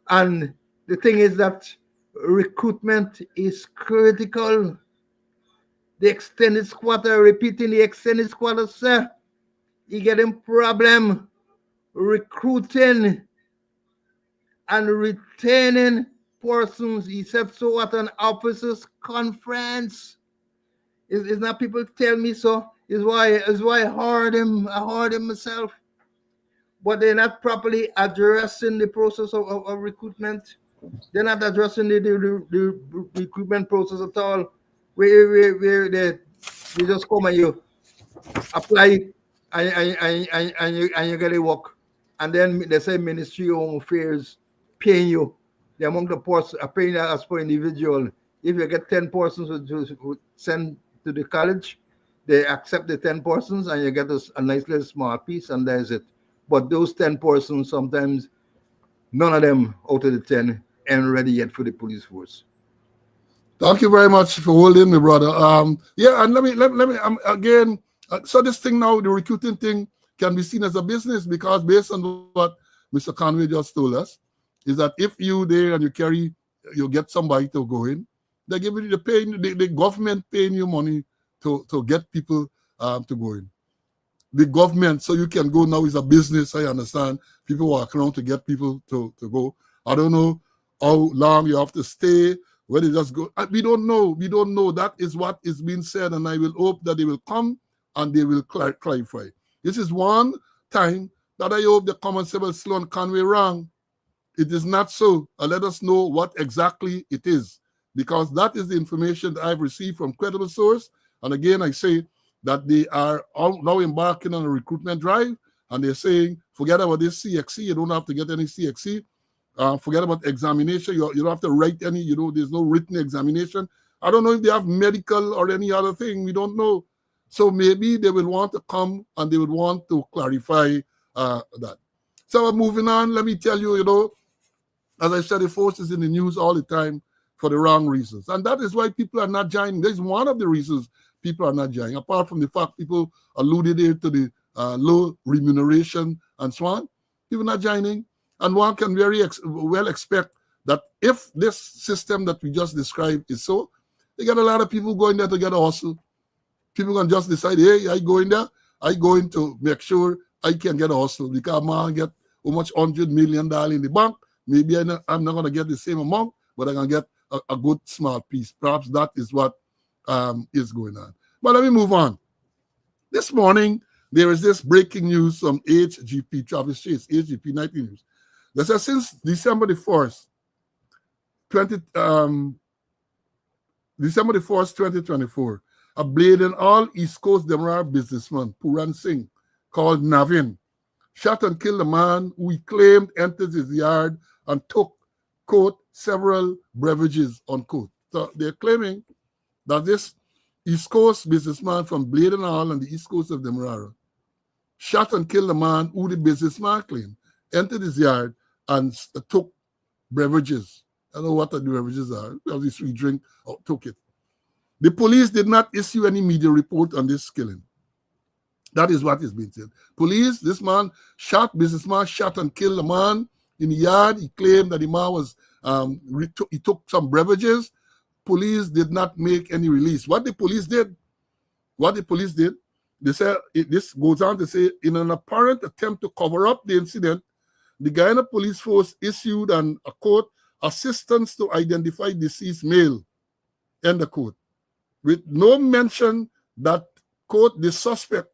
And the thing is that recruitment is critical. The extended squatter, repeating the extended squatter, sir, you getting problem recruiting and retaining persons. He said so at an officers conference. It's not people tell me so. Is why I heard him myself. But they're not properly addressing the process of recruitment. They're not addressing the recruitment process at all. Where they just come and you apply and you get a work. And then they say Ministry of Home Affairs paying you. The amount of persons are paying as per individual. If you get 10 persons who send to the college, they accept the 10 persons and you get a nice little small piece, and there's it. But those 10 persons, sometimes none of them out of the 10 ain't ready yet for the police force. Thank you very much for holding me, brother. Yeah, and let me again. So this thing now, the recruiting thing, can be seen as a business, because based on what Mr. Conway just told us, is that if you there and you get somebody to go in, they give you the government paying you money to get people to go in. The government, so you can go now, is a business. I understand people walk around to get people to go. I don't know how long you have to stay. Where they just go, we don't know. That is what is being said, and I will hope that they will come and they will clarify. This is one time that I hope the Constable Sloan Conway wrong. It is not so. Let us know what exactly it is, because that is the information that I've received from credible source. And again, I say that they are now embarking on a recruitment drive, and they're saying, forget about this CXC. You don't have to get any CXC. Forget about examination. You don't have to write any, there's no written examination. I don't know if they have medical or any other thing. We don't know. So maybe they will want to come and they would want to clarify that. So moving on, let me tell you, as I said, the force is in the news all the time for the wrong reasons. And that is why people are not joining. There's one of the reasons people are not joining, apart from the fact people alluded here to the low remuneration and so on. People not joining. And one can very well expect that if this system that we just described is so, they get a lot of people going there to get a hustle. People can just decide, hey, I go in there, I go in to make sure I can get a hustle, because man get how much $100 million in the bank. Maybe I'm not going to get the same amount, but I can get a good small piece. Perhaps that is what is going on. But let me move on. This morning, there is this breaking news from HGP, Travis Chase, HGP 19 News. They said since December the 1st, December the 1st, 2024, a Bladenhall East Coast Demerara businessman, Puran Singh, called Navin, shot and killed a man who he claimed entered his yard and took, quote, several beverages, unquote. So they're claiming that this East Coast businessman from Bladenhall and the East Coast of Demerara shot and killed a man who the businessman claimed entered his yard and took beverages. I don't know what the beverages are. Obviously, we drink or took it. The police did not issue any media report on this killing. That is what is being said. Police, this man businessman shot and killed a man in the yard. He claimed that the man was, he took some beverages. Police did not make any release. What the police did, they said, this goes on to say, in an apparent attempt to cover up the incident, the Guyana Police Force issued a quote, assistance to identify deceased male, end of quote, with no mention that, quote, the suspect,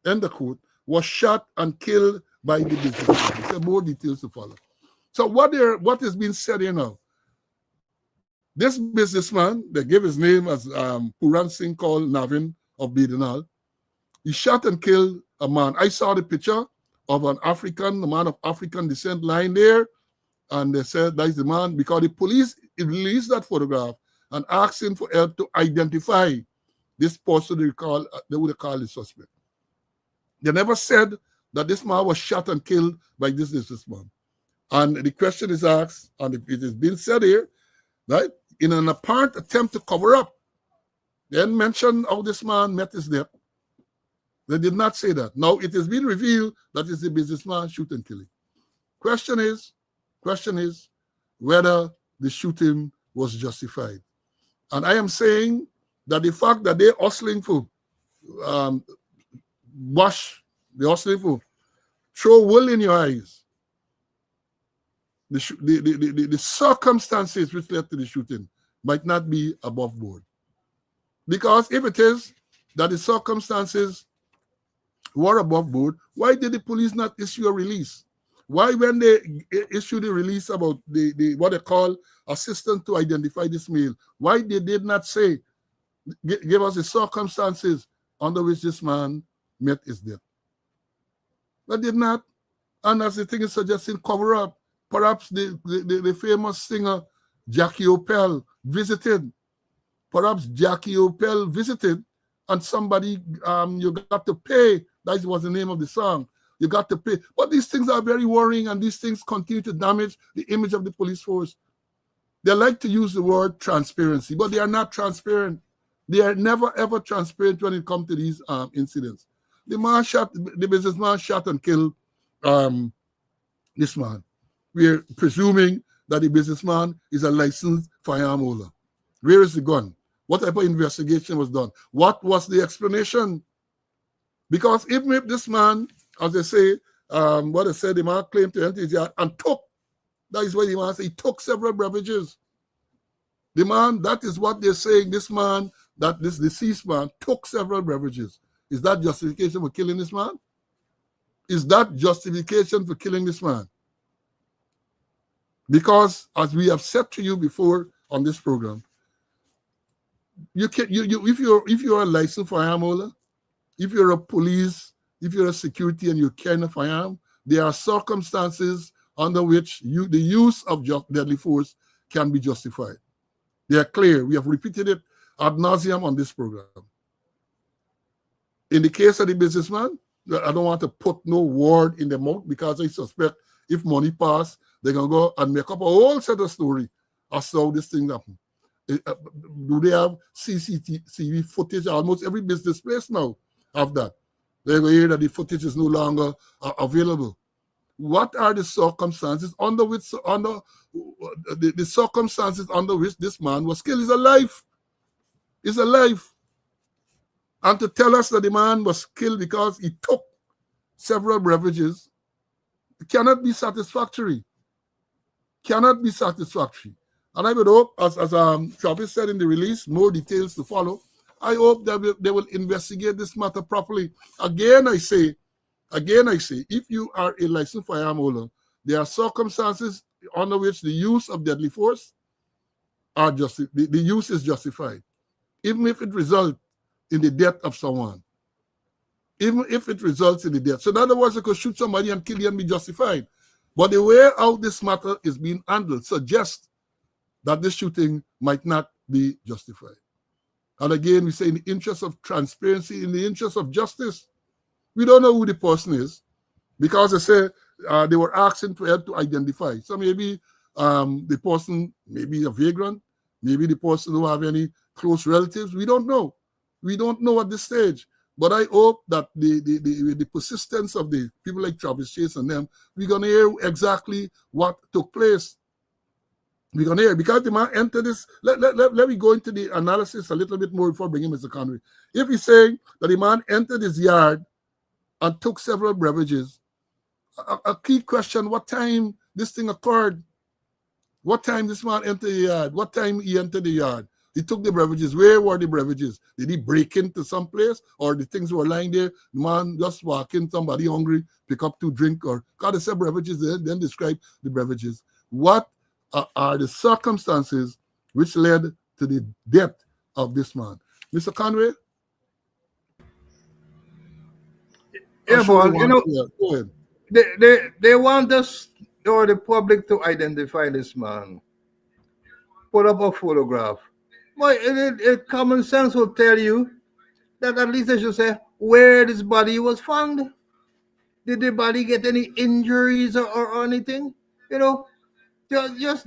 end of quote, was shot and killed by the businessman. So more details to follow. So what is being said here now? This businessman, they gave his name as Puran Singh, called Navin of Bladenhall. He shot and killed a man. I saw the picture of a man of African descent lying there, and they said that's the man because the police released that photograph and asked him for help to identify this person they would call the suspect. They never said that this man was shot and killed by this businessman. And the question is asked, and it is being said here, right, in an apparent attempt to cover up. They didn't mention how this man met his death. They did not say that. Now it has been revealed that it's a businessman shooting and killing. Question is whether the shooting was justified. And I am saying that the fact that they're hustling for throw wool in your eyes. The circumstances which led to the shooting might not be above board. Because if it is that the circumstances were above board, why did the police not issue a release? Why, when they issued a release about the what they call assistance to identify this male, why they did not say, give us the circumstances under which this man met his death? They did not. And as the thing is suggesting, cover up. Perhaps the famous singer Jackie Opel visited. Perhaps Jackie Opel visited, and somebody, you got to pay. That was the name of the song. You got to pay. But these things are very worrying, and these things continue to damage the image of the police force. They like to use the word transparency, but they are not transparent. They are never, ever transparent when it comes to these incidents. The businessman shot and killed this man. We are presuming that the businessman is a licensed firearm holder. Where is the gun? What type of investigation was done? What was the explanation? Because even if this man, as they say, what they said, the man claimed to enter his yard and took, that is what the man said, he took several beverages. The man, that is what they're saying, this deceased man took several beverages. Is that justification for killing this man? Is that justification for killing this man? Because, as we have said to you before on this program, if you're a licensed firearm holder, if you're a police, if you're a security and you're carrying a firearm, there are circumstances under which the use of deadly force can be justified. They are clear. We have repeated it ad nauseum on this program. In the case of the businessman, I don't want to put no word in their mouth because I suspect if money pass, they're going to go and make up a whole set of story as to how this thing happened. Do they have CCTV footage? Almost every business place now have that. They're going to hear that the footage is no longer available. What are the circumstances under which the circumstances under which this man was killed? He's alive. He's alive. And to tell us that the man was killed because he took several beverages cannot be satisfactory. Cannot be satisfactory. And I would hope, as Travis said in the release, more details to follow. I hope that they will investigate this matter properly. Again, I say, if you are a licensed firearm holder, there are circumstances under which the use of deadly force are the use is justified, even if it results in the death of someone. Even if it results in the death. So in other words, I could shoot somebody and kill you and be justified. But the way how this matter is being handled suggests that this shooting might not be justified. And again, we say in the interest of transparency, in the interest of justice, we don't know who the person is because they say they were asking for help to identify. So maybe the person may be a vagrant, maybe the person don't have any close relatives. We don't know. We don't know at this stage. But I hope that the persistence of the people like Travis Chase and them, we're going to hear exactly what took place. We're going to hear, because the man entered this, let me go into the analysis a little bit more before bringing Mr. Conway. If he's saying that the man entered his yard and took several beverages, a key question, what time this thing occurred? What time this man entered the yard? What time he entered the yard? He took the beverages. Where were the beverages? Did he break into some place, or the things were lying there? The man just walk in, somebody hungry, pick up to drink, or God, they said beverages, then describe the beverages. What are the circumstances which led to the death of this man? Mr. Conway? Yeah, Sure but go ahead. they want us or the public to identify this man. Put up a photograph. But common sense will tell you that at least they should say where this body was found. Did the body get any injuries or anything? You know,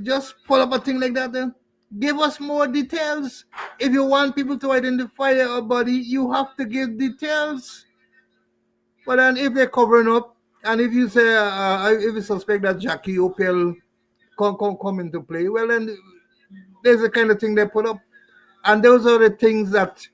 just pull up a thing like that. Then give us more details. If you want people to identify a body, you have to give details. But then if they're covering up, and if you say if you suspect that Jackie Opel come into play, well then there's the kind of thing they put up, and those are the things that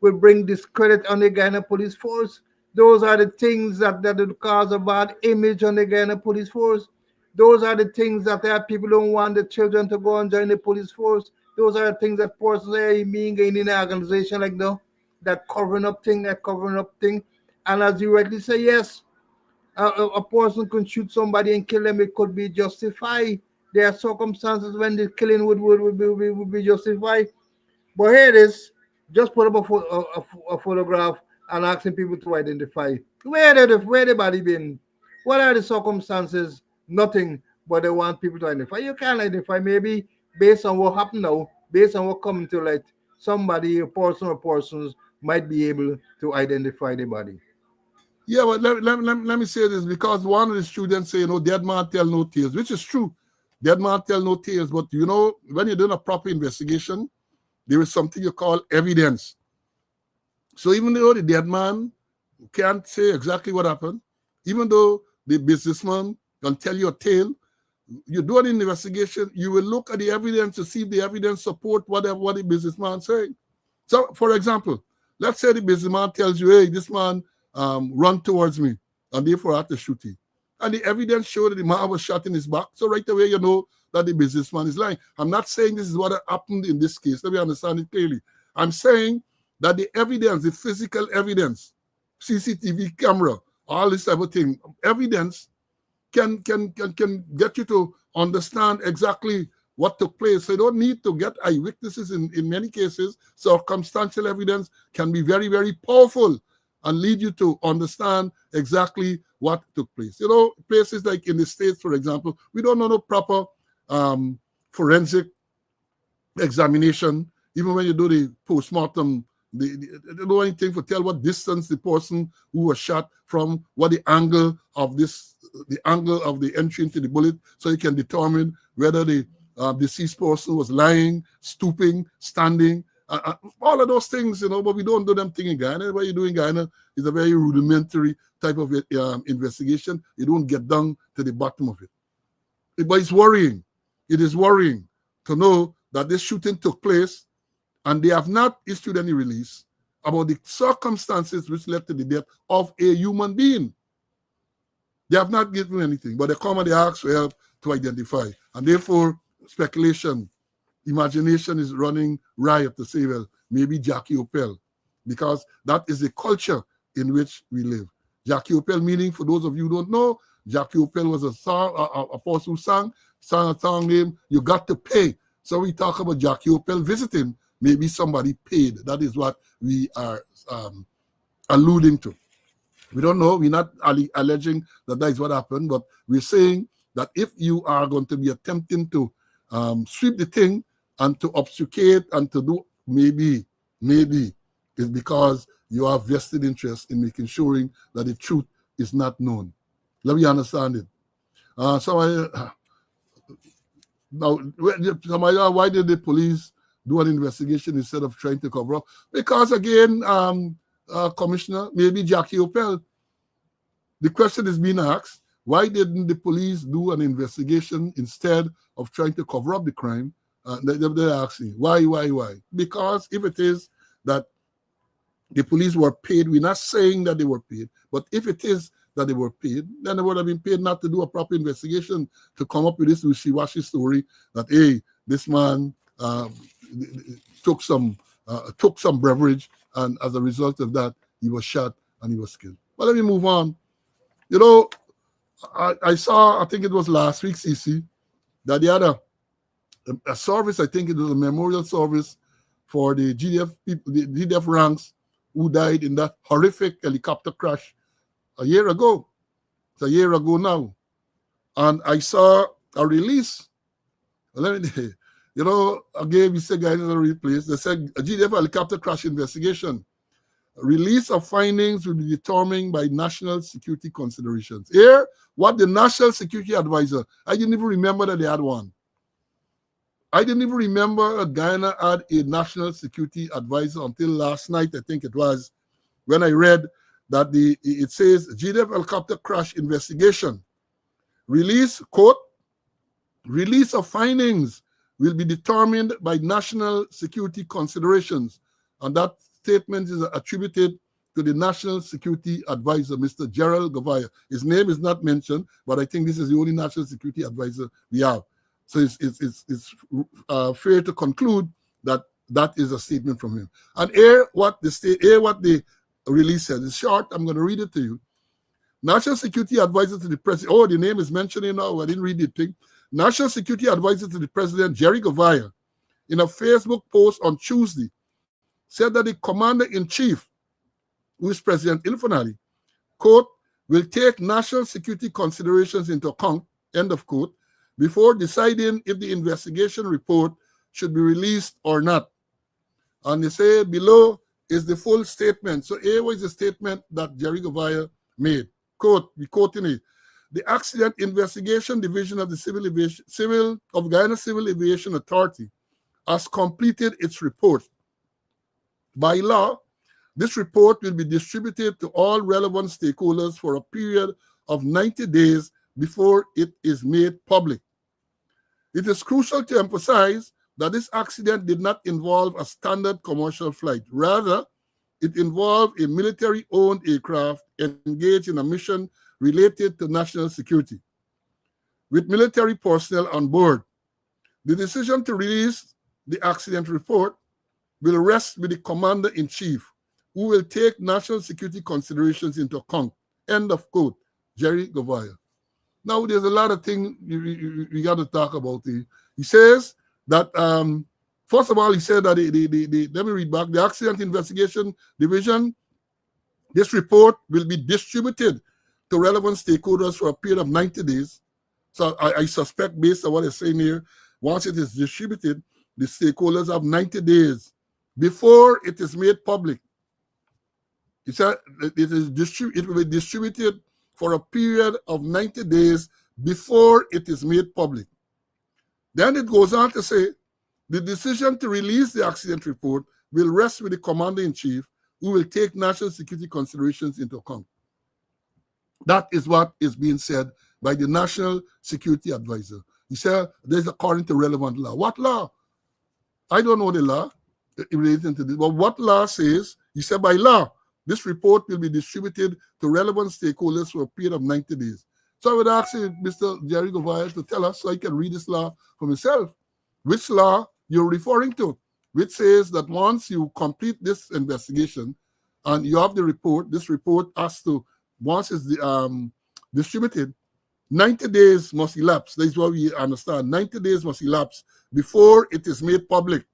will bring discredit on the Ghana police force. Those are the things that will cause a bad image on the Ghana police force. Those are the things that people don't want the children to go and join the police force. Those are the things that persons are being in an organization like that covering up thing. And as you rightly say, yes, a person can shoot somebody and kill them. It could be justified. There are circumstances when the killing would be justified. But here it is. Just put up a photograph and asking people to identify where the body been, what are the circumstances. Nothing, but they want people to identify. You can't identify. Maybe based on what happened now, based on what coming to light, somebody, a person or persons might be able to identify the body. Yeah, but let me say this, because one of the students say, dead man tell no tales, which is true. Dead man tell no tales, but when you're doing a proper investigation, there is something you call evidence. So even though the dead man can't say exactly what happened, even though the businessman can tell you a tale, you do an investigation, you will look at the evidence to see if the evidence support what the businessman saying. So, for example, let's say the businessman tells you, hey, this man run towards me, and therefore I had to shoot him. And the evidence showed that the man was shot in his back. So right away, you know that the businessman is lying. I'm not saying this is what happened in this case. Let me understand it clearly. I'm saying that the evidence, the physical evidence, CCTV camera, all this type of thing, evidence can get you to understand exactly what took place. So you don't need to get eyewitnesses in many cases. Circumstantial evidence can be very, very powerful and lead you to understand exactly what took place. Places like in the States, for example, we don't know no proper forensic examination. Even when you do the postmortem, they don't know anything to tell what distance the person who was shot from, what the angle of the entry into the bullet, so you can determine whether the deceased person was lying, stooping, standing, all of those things, but we don't do them thing in Ghana. What you do in Ghana is a very rudimentary type of investigation. You don't get down to the bottom of it. But it's worrying. It is worrying to know that this shooting took place and they have not issued any release about the circumstances which led to the death of a human being. They have not given anything, but they come and they ask for help to identify. And therefore, speculation, imagination is running riot to say, well, maybe Jackie Opel, because that is the culture in which we live. Jackie Opel meaning, for those of you who don't know, Jackie Opel was a person who sang a song named You Got to Pay So we talk about Jackie Opel visiting. Maybe somebody paid. That is what we are alluding to. We don't know. We're not alleging that is what happened, but we're saying that if you are going to be attempting to sweep the thing and to obfuscate and to do maybe it's because you have vested interest in making sure that the truth is not known. Let me understand it. Now, why did the police do an investigation instead of trying to cover up? Because again, Commissioner, maybe Jackie Opel. The question is being asked, why didn't the police do an investigation instead of trying to cover up the crime? They're asking, why? Because if it is that the police were paid, we're not saying that they were paid, but if it is that they were paid, then they would have been paid not to do a proper investigation to come up with this wishy-washy story that, hey, this man took some beverage, and as a result of that, he was shot and he was killed. But let me move on. You know, I saw, I think it was last week, CC, that they had a service, I think it was a memorial service for the GDF people, the GDF ranks who died in that horrific helicopter crash a year ago. It's a year ago now. And I saw a release. Let me, you know, again, we say guys in a replace. They said a GDF helicopter crash investigation. Release of findings will be determined by national security considerations. Here, what the National Security Advisor, I didn't even remember that they had one. I didn't even remember that Guyana had a National Security Advisor until last night, I think it was, when I read that it says GDF helicopter crash investigation. Release, quote, release of findings will be determined by national security considerations. And that statement is attributed to the National Security Advisor, Mr. Gerald Govaya. His name is not mentioned, but I think this is the only National Security Advisor we have. So it's fair to conclude that that is a statement from him. And here what the release says. It's short. I'm going to read it to you. National Security Advisor to the President. Oh, the name is mentioned here now. I didn't read the thing. National Security Advisor to the President, Jerry Govaya, in a Facebook post on Tuesday, said that the Commander-in-Chief, who is President Ilfanali, quote, will take national security considerations into account, end of quote, before deciding if the investigation report should be released or not. And they say below is the full statement. So here was the statement that Jerry Govaya made. Quote, we quoting it. The Accident Investigation Division of the Guyana Civil Aviation Authority has completed its report. By law, this report will be distributed to all relevant stakeholders for a period of 90 days before it is made public. It is crucial to emphasize that this accident did not involve a standard commercial flight. Rather, it involved a military-owned aircraft engaged in a mission related to national security, with military personnel on board. The decision to release the accident report will rest with the Commander-in-Chief, who will take national security considerations into account. End of quote, Jerry Govaya. Now, there's a lot of things we got to talk about. He says that, first of all, he said that, let me read back, the Accident Investigation Division, this report will be distributed to relevant stakeholders for a period of 90 days. So I suspect, based on what it's saying here, once it is distributed, the stakeholders have 90 days before it is made public. He said it will be distributed for a period of 90 days before it is made public. Then it goes on to say, the decision to release the accident report will rest with the Commander-in-Chief, who will take national security considerations into account. That is what is being said by the National Security Advisor. He said, this is according to relevant law. What law? I don't know the law relating to this, but what law says, he said, by law, this report will be distributed to relevant stakeholders for a period of 90 days. So I would ask Mr. Jerry Govaya to tell us, so I can read this law for myself, which law you're referring to, which says that once you complete this investigation and you have the report, this report has to, once it's distributed, 90 days must elapse. That is what we understand. 90 days must elapse before it is made public.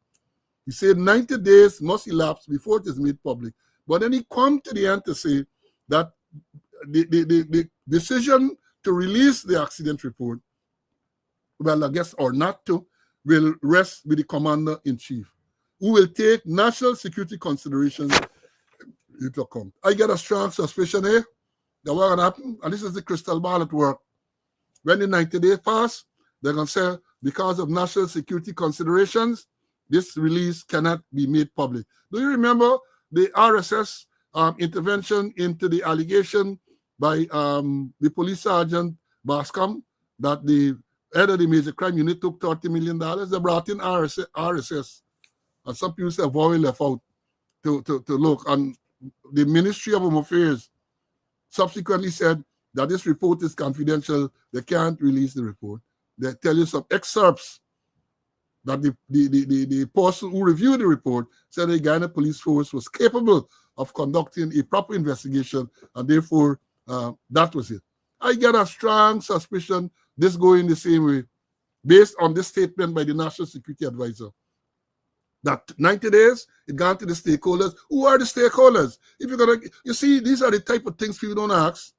He said 90 days must elapse before it is made public. But then he come to the end to say that the decision to release the accident report, well, I guess, or not to, will rest with the commander-in-chief, who will take national security considerations into account. I get a strong suspicion here that what will happen, and this is the crystal ball at work. When the 90 days pass, they're going to say, because of national security considerations, this release cannot be made public. Do you remember the RSS intervention into the allegation by the police sergeant Bascom that the head of the major crime unit took $30 million? They brought in RSS. And some people say Voy left out to look. And the Ministry of Home Affairs subsequently said that this report is confidential. They can't release the report. They tell you some excerpts that the person who reviewed the report said the Ghana police force was capable of conducting a proper investigation, and therefore that was it. I get a strong suspicion this going the same way, based on this statement by the National Security Advisor, that 90 days, it gone to the stakeholders. Who are the stakeholders? If you're gonna, you see, these are the type of things people don't ask.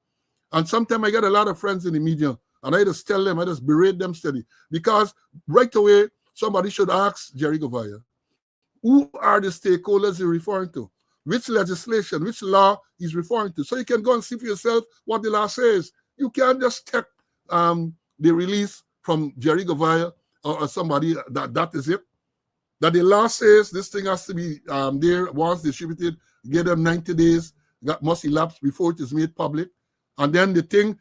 And sometimes I get a lot of friends in the media, and I just tell them, I just berate them steady, because right away, somebody should ask Jerry Govaya, who are the stakeholders he's referring to? Which legislation, which law he's referring to? So you can go and see for yourself what the law says. You can't just take the release from Jerry Govaya or somebody that is it. That the law says this thing has to be there once distributed, get them 90 days, that must elapse before it is made public. And then the thing,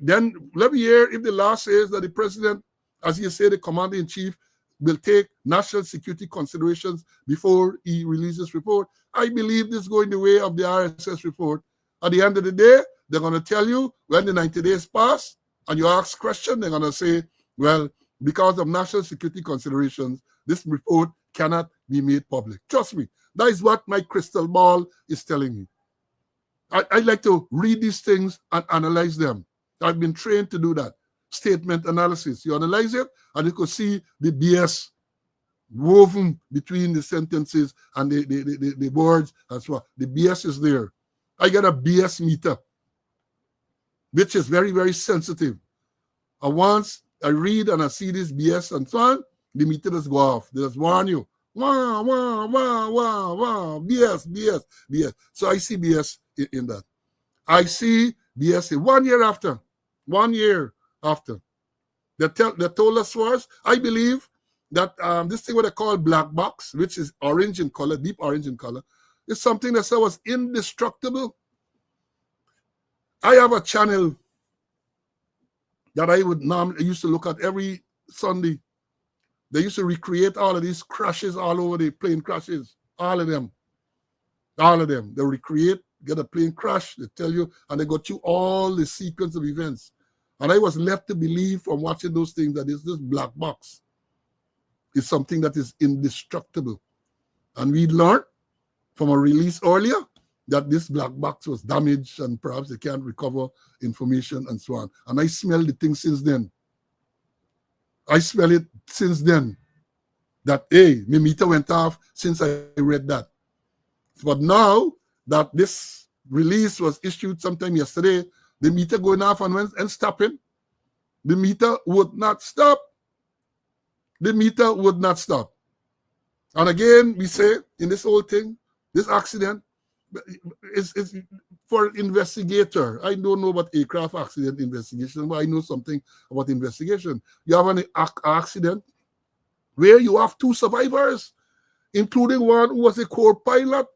then let me hear if the law says that the president, as you say, the commander-in-chief, will take national security considerations before he releases report. I believe this is going the way of the RSS report. At the end of the day, they're going to tell you when the 90 days pass, and you ask question, they're going to say, well, because of national security considerations, this report cannot be made public. Trust me, that is what my crystal ball is telling me. I like to read these things and analyze them. I've been trained to do that. Statement analysis. You analyze it, and you could see the BS woven between the sentences and the words as well. The BS is there. I got a BS meter, which is very, very sensitive. And once I read and I see this BS and so on, the meter does go off. They just warn you. Wah, wah, wah, wah, wah, BS, BS, BS. So I see BS in that. I see BS in 1 year after. 1 year after. They told us first, I believe that this thing what they call black box, which is orange in color, deep orange in color, is something that was indestructible. I have a channel that I would normally used to look at every Sunday. They used to recreate all of these crashes all over the plane crashes, all of them. All of them. They recreate, get a plane crash, they tell you, and they go through all the sequence of events. And I was led to believe from watching those things that this black box is something that is indestructible. And we learned from a release earlier that this black box was damaged and perhaps they can't recover information and so on. And I smell the thing since then. I smell it since then. That, hey, my meter went off since I read that. But now that this release was issued sometime yesterday, the meter going off and stopping. The meter would not stop. The meter would not stop. And again, we say in this whole thing, this accident is for investigator. I don't know about aircraft accident investigation, but I know something about investigation. You have an accident where you have 2 survivors, including one who was a co-pilot.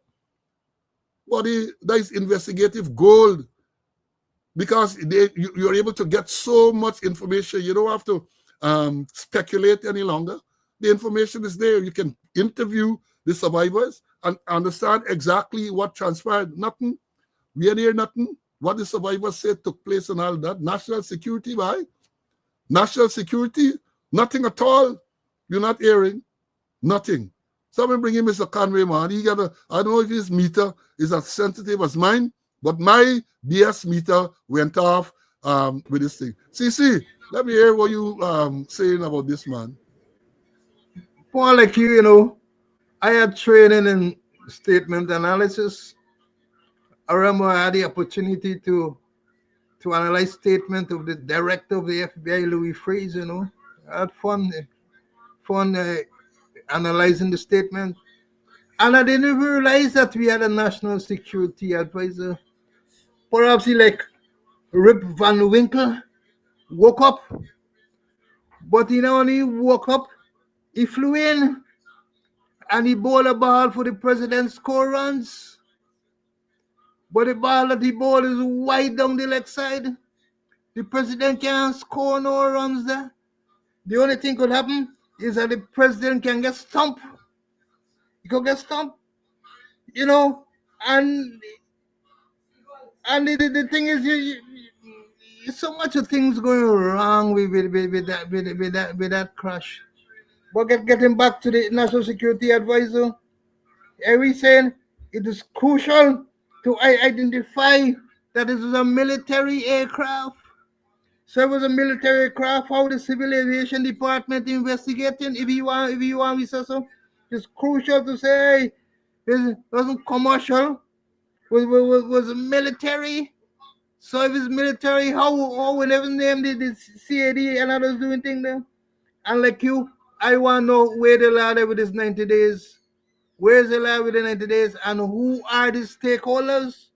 But that is investigative gold, because you're able to get so much information. You don't have to speculate any longer. The information is there. You can interview the survivors and understand exactly what transpired. Nothing. We are there, nothing. What the survivors said took place and all that. National security, why? National security, nothing at all. You're not hearing nothing. Someone bring in Mr. Conway, man. He got I don't know if his meter is as sensitive as mine, but my BS meter went off with this thing. CC, let me hear what you saying about this man. Paul, like you, I had training in statement analysis. I remember I had the opportunity to analyze statement of the director of the FBI, Louis Fraser. I had fun analyzing the statement. And I didn't realize that we had a national security advisor. Perhaps he like Rip Van Winkle woke up, but when he woke up, he flew in and he bowled a ball for the president's score runs. But the ball that he bowled is wide down the leg side. The president can't score no runs there. The only thing could happen is that the president can get stumped. He could get stumped, you know. And the thing is, so much of things going wrong with that crash. But getting back to the national security advisor, are we saying it is crucial to identify that this is a military aircraft? So it was a military aircraft. How the civil aviation department investigating? If you want, we say so. It's crucial to say it wasn't commercial. Was military. So if it's military, how will ever name the CAD and others doing things there? And like you, I want to know where the lad with this 90 days. Where's the lad with the 90 days? And who are the stakeholders?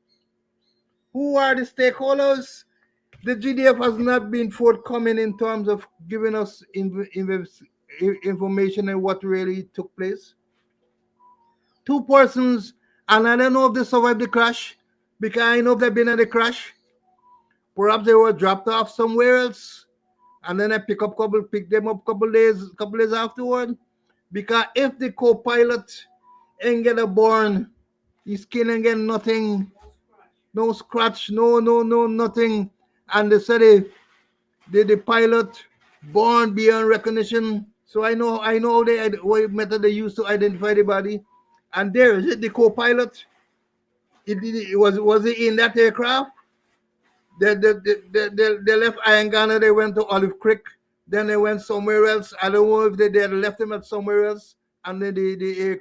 Who are the stakeholders? The GDF has not been forthcoming in terms of giving us information on what really took place. Two persons, and I don't know if they survived the crash because I know they've been at the crash. Perhaps they were dropped off somewhere else, and then I pick them up couple days afterward. Because if the co-pilot ain't get a burn, his skin ain't get nothing, no scratch, no nothing, and they said the pilot born beyond recognition. So I know what method they used to identify the body, and there is it, the co-pilot. Was he in that aircraft? They left Iron Ghana, they went to Olive Creek, then they went somewhere else. I don't know if they had left him at somewhere else, and then the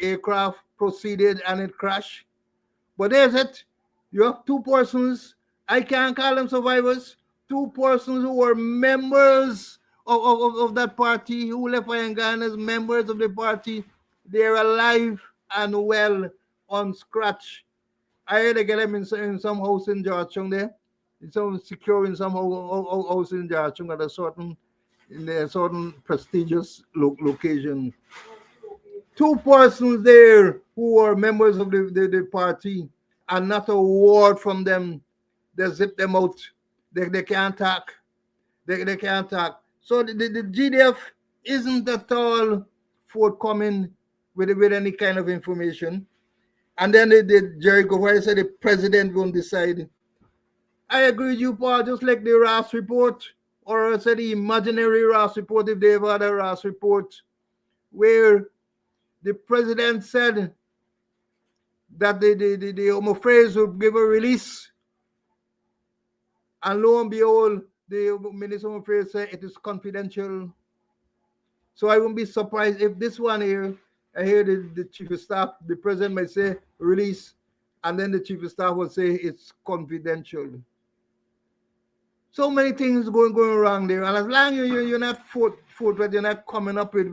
aircraft proceeded and it crashed. But there's it. You have two persons, I can't call them survivors, two persons who were members of that party, who left Iron Ghana as members of the party. They're alive and well, unscratched. I had to get them in some house in Georgetown there. In some secure in some house in Georgetown at a certain prestigious location. Two persons there who were members of the party, and not a word from them. They zip them out. They can't talk. They can't talk. So the GDF isn't at all forthcoming with any kind of information. And then the Jerry Governor said the president won't decide. I agree with you, Paul, just like the RAS report, or I said the imaginary RAS report, if they ever had a RAS report, where the president said that the Home Affairs would give a release. And lo and behold, the Minister of Affairs said it is confidential. So I won't be surprised if this one here, I hear the chief of staff, the president might say release, and then the chief of staff will say it's confidential. So many things going wrong there, and as long as you're not forthright, you're not coming up with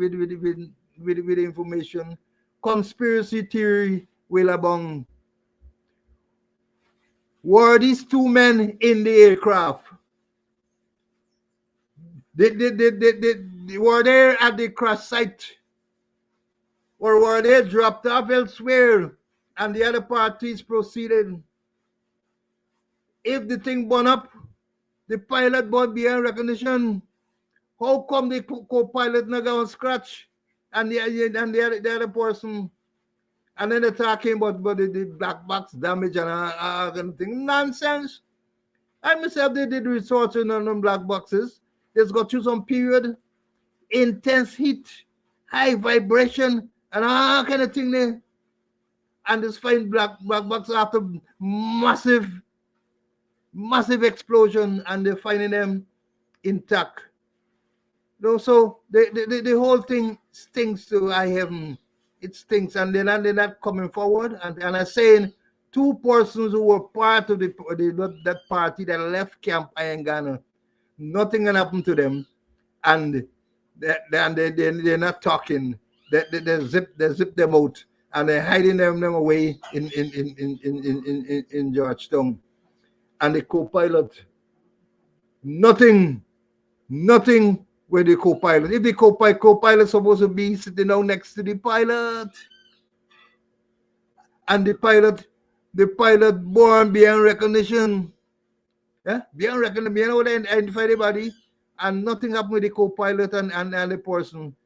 information, conspiracy theory will abound. Were these two men in the aircraft? They were there at the crash site, or were they dropped off elsewhere and the other parties proceeded? If the thing burned up, the pilot bought beyond recognition, how come the co-pilot not got on scratch and the other person? And then they're talking about the black box damage and thing. Nonsense. I myself did research on black boxes. It's got through some period, intense heat, high vibration, and all kind of thing there. and just find black box after massive explosion, and they're finding them intact. So the whole thing stinks to I heaven. It stinks, and they're not coming forward, and I'm saying two persons who were part of that party that left Camp Iron Ghana, nothing can happen to them, and they're not talking. They zip them out, and they're hiding them away in Georgetown. And the co-pilot, nothing with the co-pilot. If the co-pilot supposed to be sitting down next to the pilot, and the pilot born beyond recognition, beyond recognition, being able to identify the body, and nothing happened with the co-pilot and the person.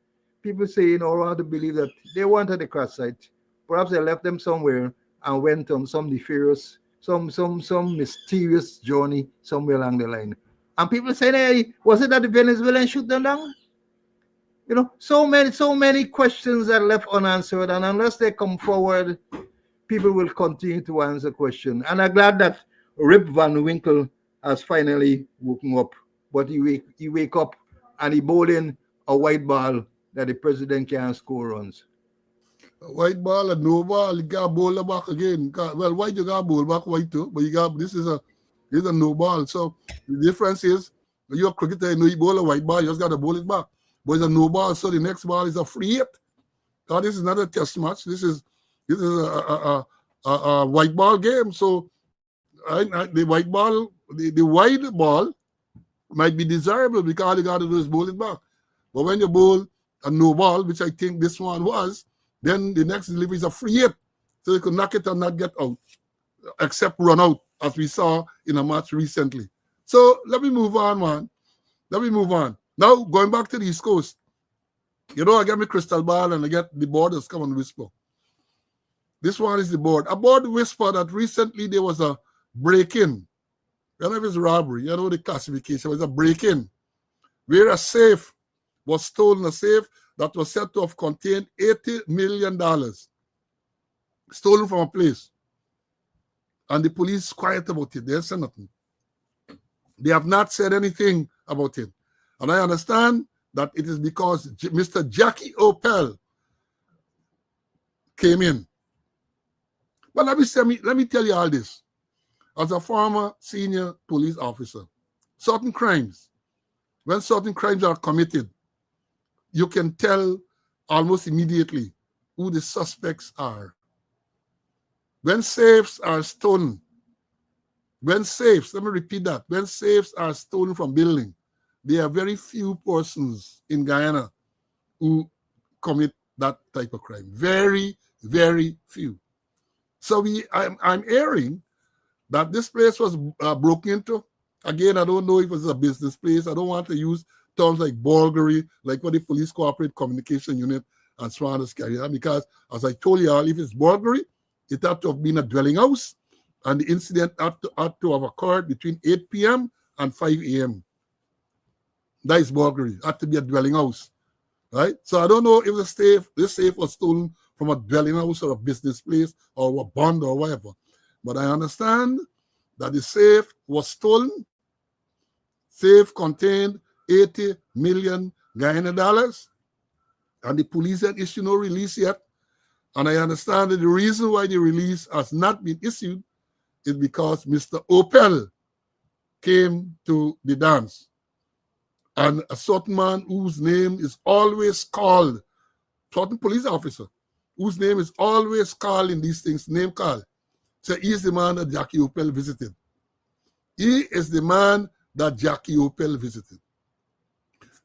People say, I want to believe that they weren't at the crash site. Perhaps they left them somewhere and went on some nefarious, some mysterious journey somewhere along the line. And people say, hey, was it that the Venezuelans shoot them down? So many questions are left unanswered, and unless they come forward, people will continue to answer questions. And I'm glad that Rip Van Winkle has finally woken up, but he wake up and he bowling a white ball that the president can't score runs. A white ball and no ball, you got bowl back again. Well, white you got bowl back white too, but this is a no ball. So the difference is when you're a cricketer, you bowl a white ball, you just got to bowl it back. But it's a no ball, so the next ball is a free hit. Now this is not a test match. This is a white ball game. So the white ball, the wide ball might be desirable because all you got to do is bowl it back. But when you bowl a no ball, which I think this one was, then the next delivery is a free hit. So you could knock it and not get out, except run out, as we saw in a match recently. So let me move on, man. Let me move on. Now, going back to the East Coast, I get my crystal ball and I get the borders come and whisper. This one is the board. A board whisper that recently there was a break-in. I don't know if it's robbery. The classification was a break-in where a safe was stolen, a safe that was said to have contained $80 million, stolen from a place. And the police quiet about it. They said nothing. They have not said anything about it. And I understand that it is because Mr. Jackie Opel came in. But let me tell you all this. As a former senior police officer, certain crimes, when certain crimes are committed, you can tell almost immediately who the suspects are. When safes are stolen, let me repeat that, when safes are stolen from buildings, there are very few persons in Guyana who commit that type of crime. Very, very few. So I'm hearing that this place was broken into. Again, I don't know if it's a business place. I don't want to use terms like burglary, like what the Police Cooperative Communication Unit and SWANDers carry on, because as I told you all, if it's burglary, it had to have been a dwelling house, and the incident had to have occurred between 8 p.m. and 5 a.m. That is burglary. It had to be a dwelling house, right? So I don't know if this safe was stolen from a dwelling house or a business place or a bond or whatever. But I understand that the safe was stolen. Safe contained 80 million Guyana dollars, and the police had issued no release yet. And I understand that the reason why the release has not been issued is because Mr. Opel came to the dance. And a certain man whose name is always called, certain police officer, whose name is always called in these things, name called. So he's the man that Jackie Opel visited. He is the man that Jackie Opel visited.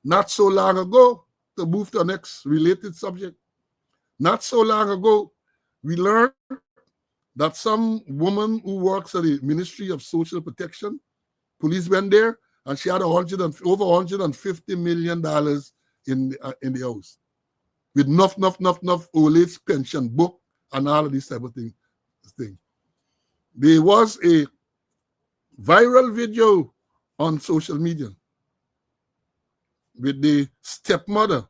Not so long ago, to move to the next related subject, not so long ago, we learned that some woman who works at the Ministry of Social Protection, police went there, and she had over $150 million in the house, with enough old age pension book and all of these type of things. There was a viral video on social media with the stepmother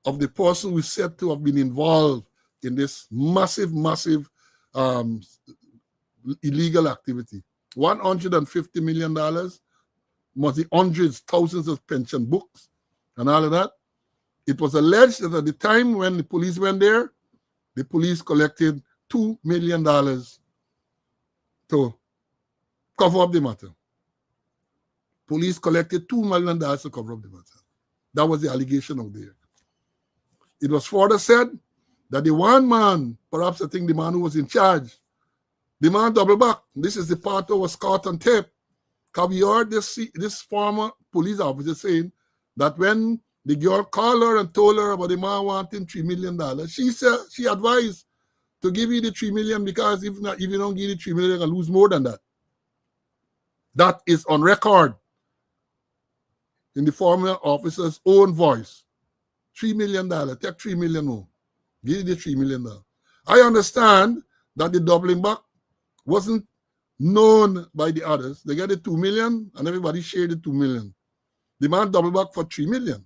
of the person who is said to have been involved in this massive um, illegal activity. $150 million, was the hundreds, thousands of pension books and all of that. It was alleged that at the time when the police went there, the police collected $2 million to cover up the matter. Police collected $2 million to cover up the matter. That was the allegation out there. It was further said that the one man, perhaps I think the man who was in charge, the man double back. This is the part that was caught on tape. Because we heard this former police officer saying that when the girl called her and told her about the man wanting $3 million, she said she advised to give you the $3 million, because if you don't give the $3 million, you're gonna lose more than that. That is on record in the former officer's own voice. $3 million, take $3 million more. Give you the $3 million. I understand that the doubling back wasn't known by the others. They get the 2 million and everybody shared the 2 million. The man doubled back for 3 million.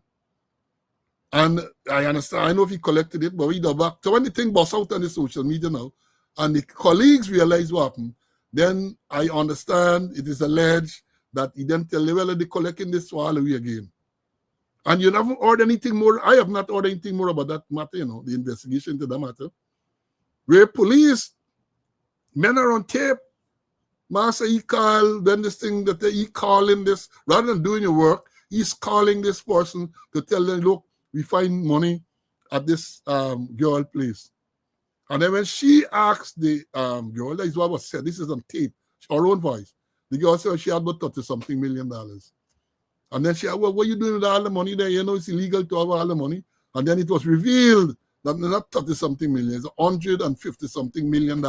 And I understand, I know if he collected it, but he doubled back. So when the thing busts out on the social media now, and the colleagues realize what happened, then I understand it is alleged that he then tell them, well, they're collecting this swallow again. And you haven't ordered anything more. I have not ordered anything more about that matter, the investigation into that matter. Where police, men are on tape, Master, he called, then this thing that he calling this, rather than doing your work, he's calling this person to tell them, look, we find money at this girl place. And then when she asked the girl, that is what was said, this is on tape, her own voice. The girl said she had about $30-something million. And then she said, well, what are you doing with all the money there? It's illegal to have all the money. And then it was revealed that not 30-something million, it's $150-something million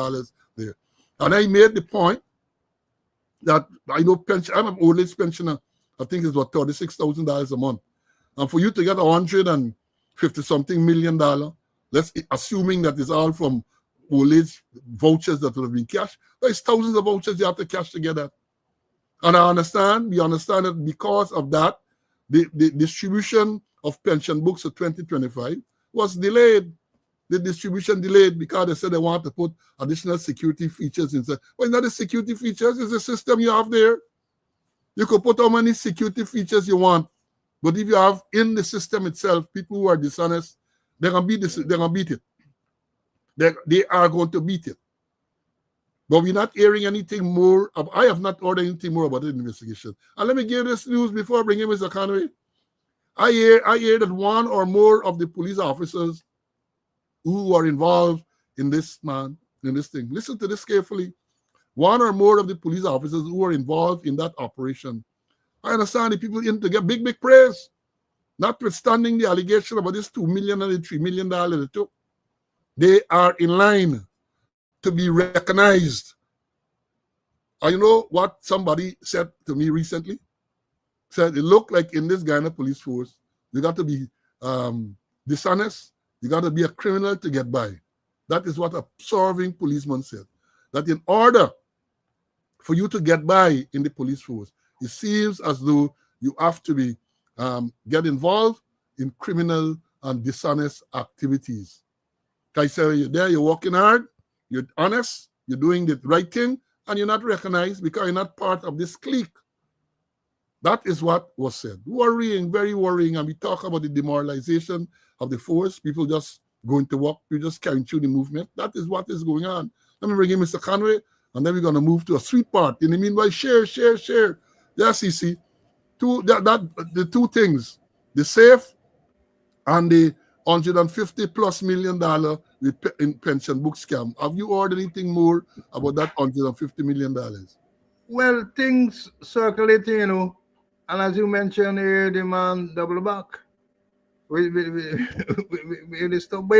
there. And I made the point that I know I'm an old age pensioner. I think it's about $36,000 a month. And for you to get $150-something million, let's assuming that it's all from old age vouchers that would have been cashed, there's thousands of vouchers you have to cash together. And we understand that because of that, the distribution of pension books for 2025 was delayed. The distribution delayed because they said they want to put additional security features inside. Well, it's not the security features, it's the system you have there. You could put how many security features you want, but if you have in the system itself people who are dishonest, they're gonna beat it. They are going to beat it. But we're not hearing anything more. I have not ordered anything more about the investigation. And let me give this news before I bring in Mr. Conway. I hear that one or more of the police officers who are involved in this thing. Listen to this carefully. One or more of the police officers who are involved in that operation. I understand the people in to get big praise, notwithstanding the allegation about this $2 million and the $3 million they took. They are in line to be recognized. And you know what somebody said to me recently? Said it looked like in this Ghana police force, you got to be dishonest. You got to be a criminal to get by. That is what a serving policeman said. That in order for you to get by in the police force, it seems as though you have to be get involved in criminal and dishonest activities. I say you're there, you're working hard, you're honest, you're doing the right thing, and you're not recognized because you're not part of this clique. That is what was said. Worrying, very worrying. And we talk about the demoralization of the force, people just going to work, people just carrying through the movement. That is what is going on. Let me bring in Mr. Conway, and then we're going to move to a sweet part. In the meanwhile, share. Yeah, CC. The two things, the safe and the $150+ million in pension book scam. Have you heard anything more about that $150 million? Well, things circulating, and as you mentioned here, the man double back with the stuff. But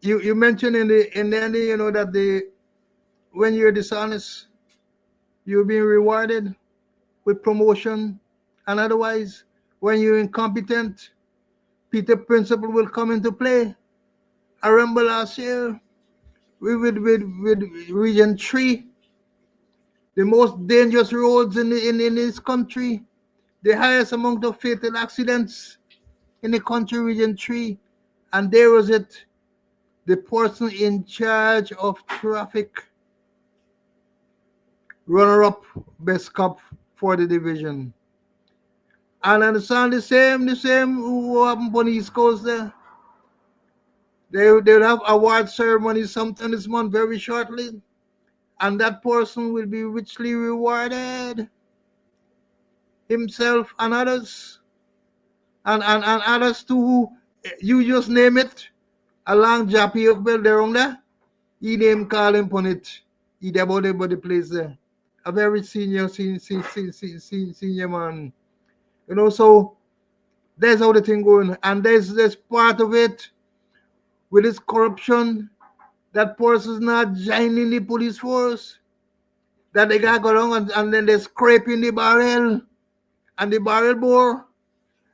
you mentioned in the end, that when you're dishonest, you're being rewarded with promotion, and otherwise, when you're incompetent, Peter principle will come into play. I remember last year with Region 3, the most dangerous roads in this country, the highest amount of fatal accidents in the country, Region 3, and there was it. the person in charge of traffic, runner-up, best cop for the division. And understand the same who happened on the East Coast there. They'll have award ceremony sometime this month very shortly. And that person will be richly rewarded, himself and others. And others too, you just name it. Along Jappy of Bell there on there. He name call him on it. He about the place there. A very senior man. You know, so that's how the thing going. And there's part of it with this corruption. That person's not joining the police force. That they got go along and then they're scraping the barrel and the barrel bore.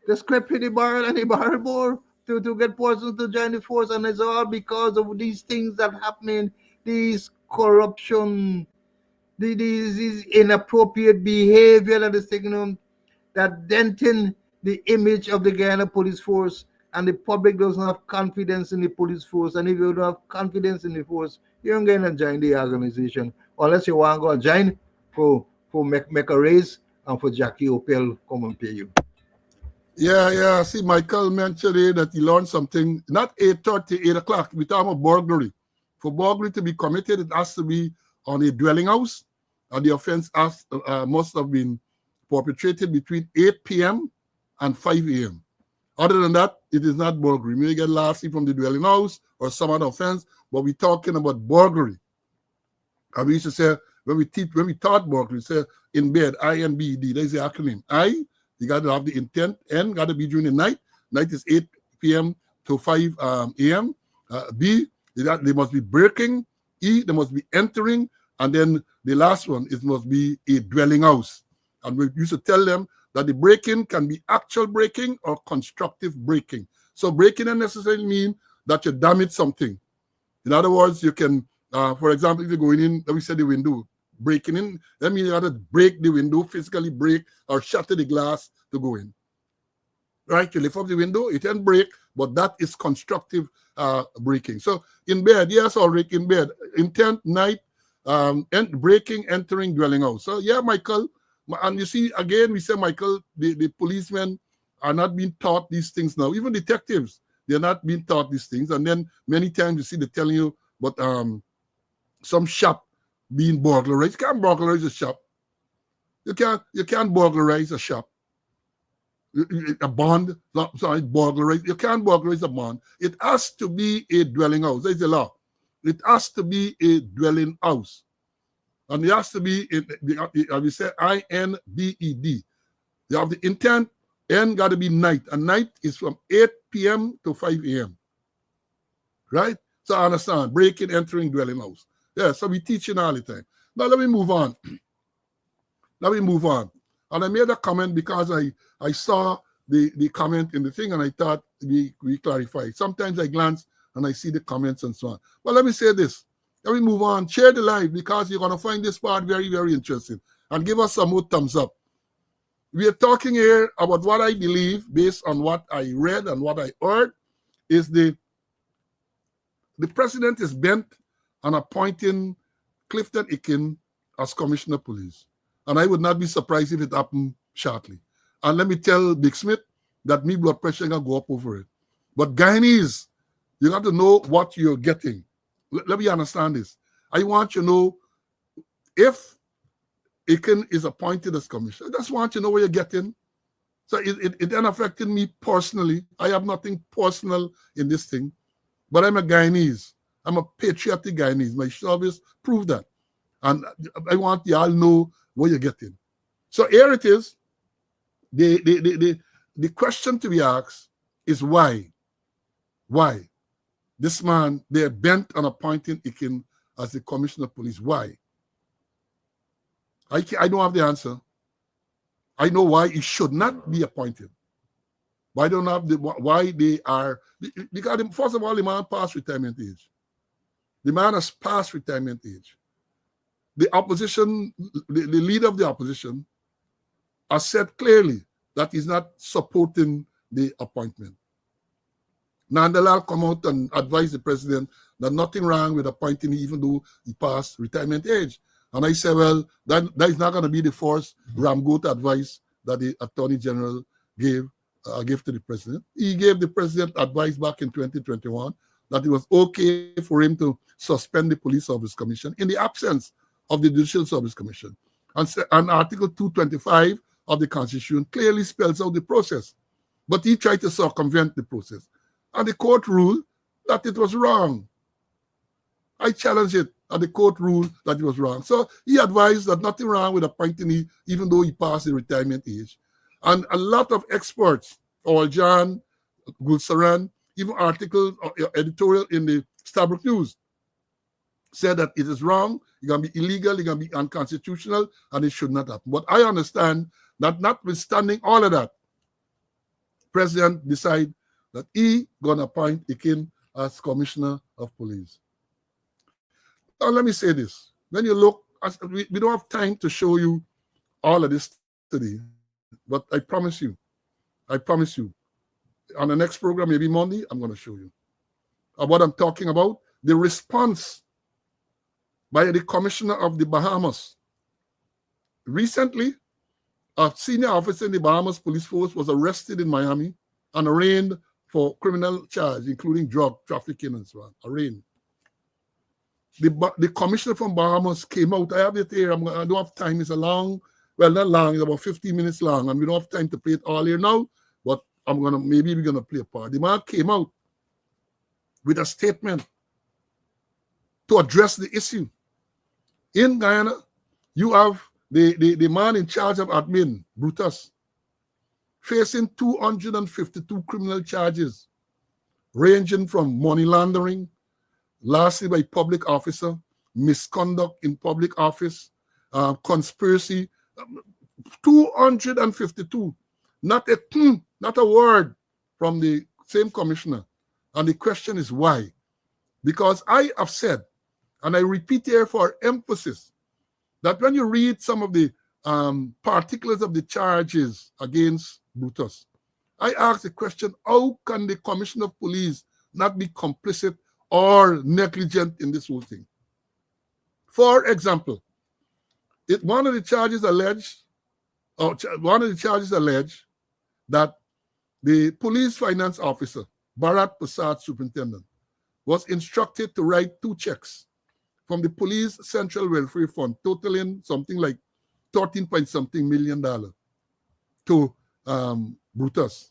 They're scraping the barrel and the barrel bore to get persons to join the force. And it's all because of these things that happening, these corruption, these inappropriate behavior that is taking on, that denting the image of the Guyana police force, and the public doesn't have confidence in the police force. And if you don't have confidence in the force, you ain't going to join the organization unless you want to go and join for make a raise and for Jackie Opel come and pay you. Yeah. See, Michael mentioned here that he learned something, not 8:30, 8 o'clock. We're talking about burglary. For burglary to be committed, it has to be on a dwelling house, and the offense must have been perpetrated between 8 p.m. and 5 a.m. Other than that, it is not burglary. You may get larceny from the dwelling house or some other offense, but we're talking about burglary. And we used to say, when we taught burglary, say in bed, INBED, there's the acronym. I, you got to have the intent. N, got to be during the night. Night is 8 p.m. to 5 a.m. B, they must be breaking. E, they must be entering. And then the last one, it must be a dwelling house. And we used to tell them that the breaking can be actual breaking or constructive breaking. So breaking doesn't necessarily mean that you damage something. In other words, you can, for example, if you're going in, let me say the window, breaking in, that means you have to break the window, physically break or shatter the glass to go in. Right? You lift up the window, it can break, but that is constructive breaking. So in bed, yes, Ulrich, in bed, intent, night, breaking, entering, dwelling house. So yeah, Michael, and you see, again, we say, Michael, the policemen are not being taught these things now. Even detectives, they're not being taught these things. And then many times you see they're telling you, but some shop being burglarized. You can't burglarize a shop. You can't burglarize a shop. A bond, burglarize. You can't burglarize a bond. It has to be a dwelling house. There's the law. It has to be a dwelling house. And it has to be, we say INBED. You have the intent, N got to be night. And night is from 8 p.m. to 5 a.m. Right? So I understand. Breaking, entering, dwelling house. Yeah, so we teaching all the time. Now let me move on. And I made a comment because I saw the comment in the thing and I thought we clarify. Sometimes I glance and I see the comments and so on. But let me say this. Let me move on. Share the live because you're going to find this part very, very interesting. And give us some more thumbs up. We are talking here about what I believe based on what I read and what I heard is the president is bent on appointing Clifton Ikin as commissioner of police. And I would not be surprised if it happened shortly. And let me tell Big Smith that me blood pressure going to go up over it. But Guyanese, you got to know what you're getting. Let me understand this. I want you to know if Ikin is appointed as commissioner. I just want you to know what you're getting. So it then affected me personally. I have nothing personal in this thing. But I'm a Guyanese. I'm a patriotic Guyanese. My service proved that. And I want you all to know what you're getting. So here it is. The question to be asked is why? Why? This man, they're bent on appointing Ikin as the commissioner of police. Why? I don't have the answer. I know why he should not be appointed. But I don't have why they are. Because first of all, the man passed retirement age. The man has passed retirement age. The opposition, the leader of the opposition, has said clearly that he's not supporting the appointment. Nandalal come out and advise the president that nothing wrong with appointing him even though he passed retirement age. And I say, well, that is not going to be the first Ramgoat advice that the Attorney General gave to the president. He gave the president advice back in 2021 that it was okay for him to suspend the Police Service Commission in the absence of the Judicial Service Commission. And Article 225 of the Constitution clearly spells out the process. But he tried to circumvent the process. And the court ruled that it was wrong. I challenged it, and the court ruled that it was wrong. So he advised that nothing wrong with appointing him, even though he passed the retirement age. And a lot of experts, John, Gulsaran, even articles, editorial in the Starbuck News, said that it is wrong, it's going to be illegal, it's going to be unconstitutional, and it should not happen. But I understand that notwithstanding all of that, President decided that he going to appoint Ikin as Commissioner of Police. Now, let me say this. When you look, we don't have time to show you all of this today, but I promise you, on the next program, maybe Monday, I'm going to show you what I'm talking about, the response by the Commissioner of the Bahamas. Recently, a senior officer in the Bahamas Police Force was arrested in Miami and arraigned for criminal charge, including drug trafficking and so on, arraigned. The commissioner from Bahamas came out. I have it here. I don't have time. It's a long, well, not long. It's about 15 minutes long, and we don't have time to play it all here now. But maybe we're gonna play a part. The man came out with a statement to address the issue. In Guyana, you have the man in charge of admin, Brutus, facing 252 criminal charges, ranging from money laundering, lastly by public officer, misconduct in public office, conspiracy, 252. Not a word from the same commissioner. And the question is why? Because I have said, and I repeat here for emphasis, that when you read some of the particulars of the charges against Brutus, I ask the question, how can the Commissioner of Police not be complicit or negligent in this whole thing? For example, one of the charges alleged that the police finance officer, Bharat Prasad Superintendent, was instructed to write 2 checks from the Police Central Welfare Fund, totaling something like $13-point-something million to Brutus.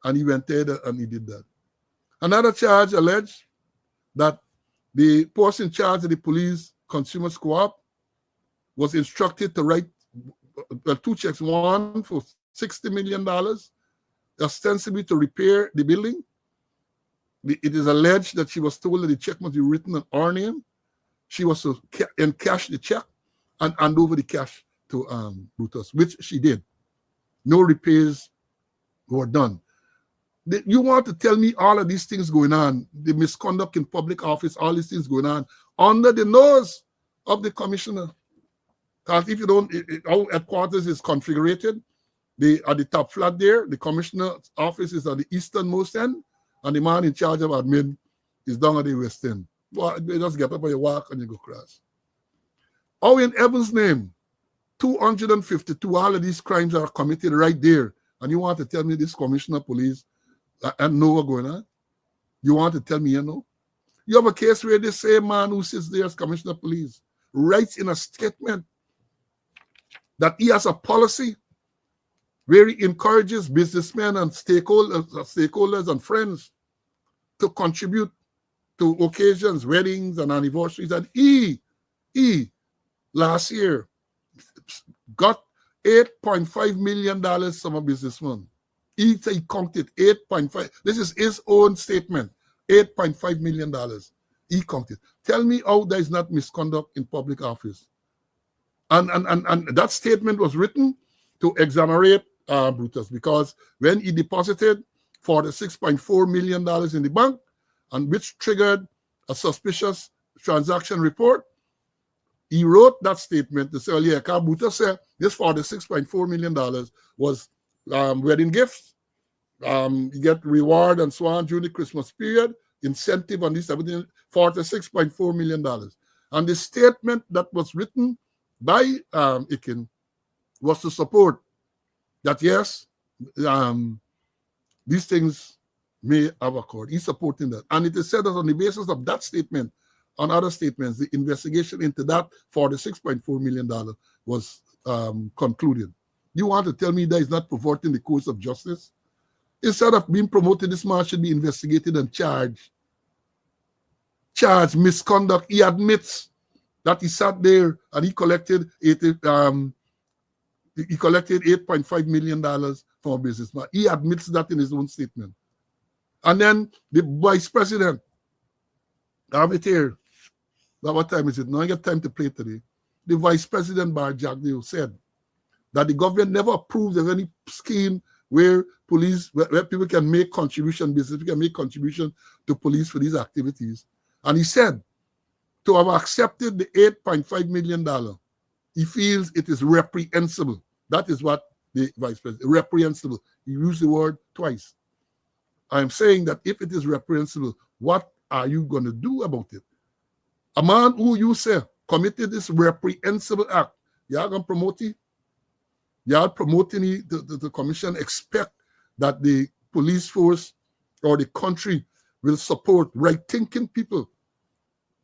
And he went there and he did that. Another charge alleged that the person in charge of the police consumers co-op was instructed to write 2 checks, one for $60 million, ostensibly to repair the building. It is alleged that she was told that the check must be written on her name. She was to encash the check and hand over the cash to Brutus, which she did. No repairs were done. You want to tell me all of these things going on, the misconduct in public office, all these things going on, under the nose of the commissioner? Because if you don't, our headquarters is configured. At the top flat there, the commissioner's office is at the easternmost end, and the man in charge of admin is down at the west end. Well, you just get up and you walk and you go across. How in heaven's name, 252, all of these crimes are committed right there, and you want to tell me this commissioner of police and know what's going on? You want to tell me you know? You have a case where the same man who sits there as commissioner of police writes in a statement that he has a policy where he encourages businessmen and stakeholders and friends to contribute to occasions, weddings and anniversaries. And he last year got $8.5 million from a businessman. He counted 8.5. This is his own statement. $8.5 million. He counted. Tell me how there is not misconduct in public office. And that statement was written to exonerate Brutus, because when he deposited $46.4 million in the bank, and which triggered a suspicious transaction report, he wrote that statement to say, well, yeah, Brutus said this $46.4 million was wedding gifts, You get reward and so on during the Christmas period, incentive on this, everything, $46.4 million. And the statement that was written by Ikin was to support that, yes, these things may have occurred. He's supporting that. And it is said that on the basis of that statement, on other statements, the investigation into that $46.4 million was concluded. You want to tell me that is not perverting the course of justice? Instead of being promoted, this man should be investigated and charged. Charged misconduct. He admits that he sat there and he collected $8.5 million from a businessman. He admits that in his own statement. And then the vice president, I have it here. Now, what time is it? Now I get time to play today. The vice president, Bar Jagdeo, said that the government never approved of any scheme where where people can make contribution, business can make contribution to police for these activities. And he said, to have accepted the $8.5 million, he feels it is reprehensible. That is what the vice president, reprehensible. He used the word twice. I am saying that if it is reprehensible, what are you going to do about it? A man who you say committed this reprehensible act, you are going to promote it? You are promoting it, the commission expect that the police force or the country will support right-thinking people.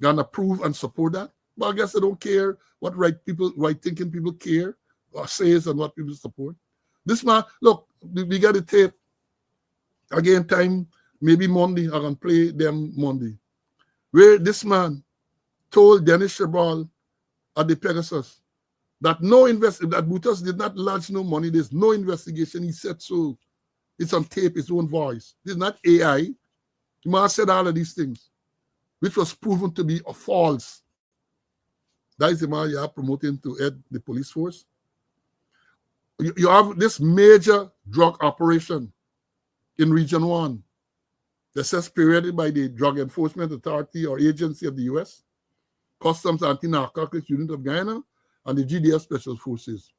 Going to approve and support that? But I guess they don't care what right-thinking people care or says and what people support. This man, look, we got the tape. Again, time, maybe Monday, I can play them Monday. Where this man told Dennis Shabal at the Pegasus that that Boutos did not lodge no money. There's no investigation. He said so. It's on tape, his own voice. This is not AI. The man said all of these things, which was proven to be false. That is the man you are promoting to head the police force. You have this major drug operation in Region 1 that's spearheaded by the Drug Enforcement Authority or Agency of the U.S., Customs Anti-Narcotics Unit of Guyana, and the GDF Special Forces.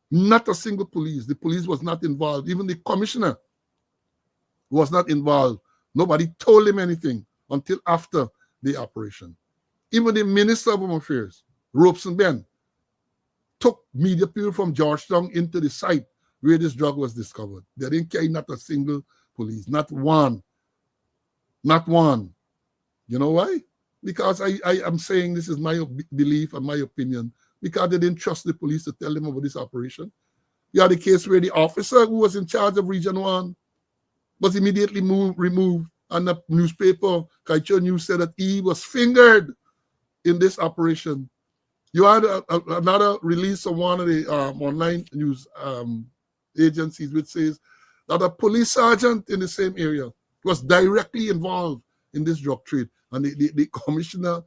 Not a single police. The police was not involved. Even the commissioner was not involved. Nobody told him anything until after the operation. Even the Minister of Home Affairs, Robeson Ben, took media people from Georgetown into the site where this drug was discovered. They didn't carry not a single police, not one. Not one. You know why? Because I am saying this is my belief and my opinion, because they didn't trust the police to tell them about this operation. You had the case where the officer who was in charge of Region 1 was immediately removed, and the newspaper, Kaicho News, said that he was fingered in this operation. You had another release of one of the online news agencies which says that a police sergeant in the same area was directly involved in this drug trade. And the commissioner,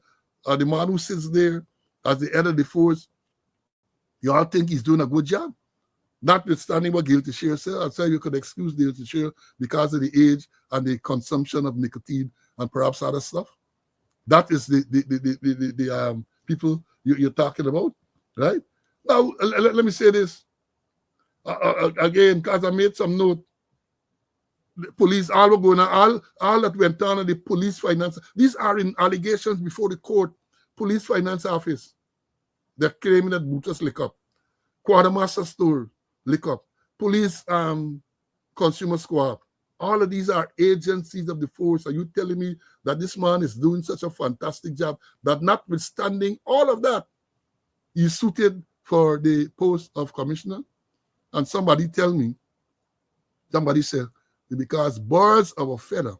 the man who sits there as the head of the force, you all think he's doing a good job? Notwithstanding what Guilty Share said, I'd say you could excuse Guilty Share because of the age and the consumption of nicotine and perhaps other stuff. That is the people you're talking about, right? Now, let me say this again, because I made some note. The police, all were going on, all that went on at the police finance. These are in allegations before the court. Police finance office, they're claiming that Boutos lick up. Quartermaster store, lick up. Police consumer squad. All of these are agencies of the force. Are you telling me that this man is doing such a fantastic job that notwithstanding all of that, he's suited for the post of commissioner? And somebody tell me, somebody said, because birds of a feather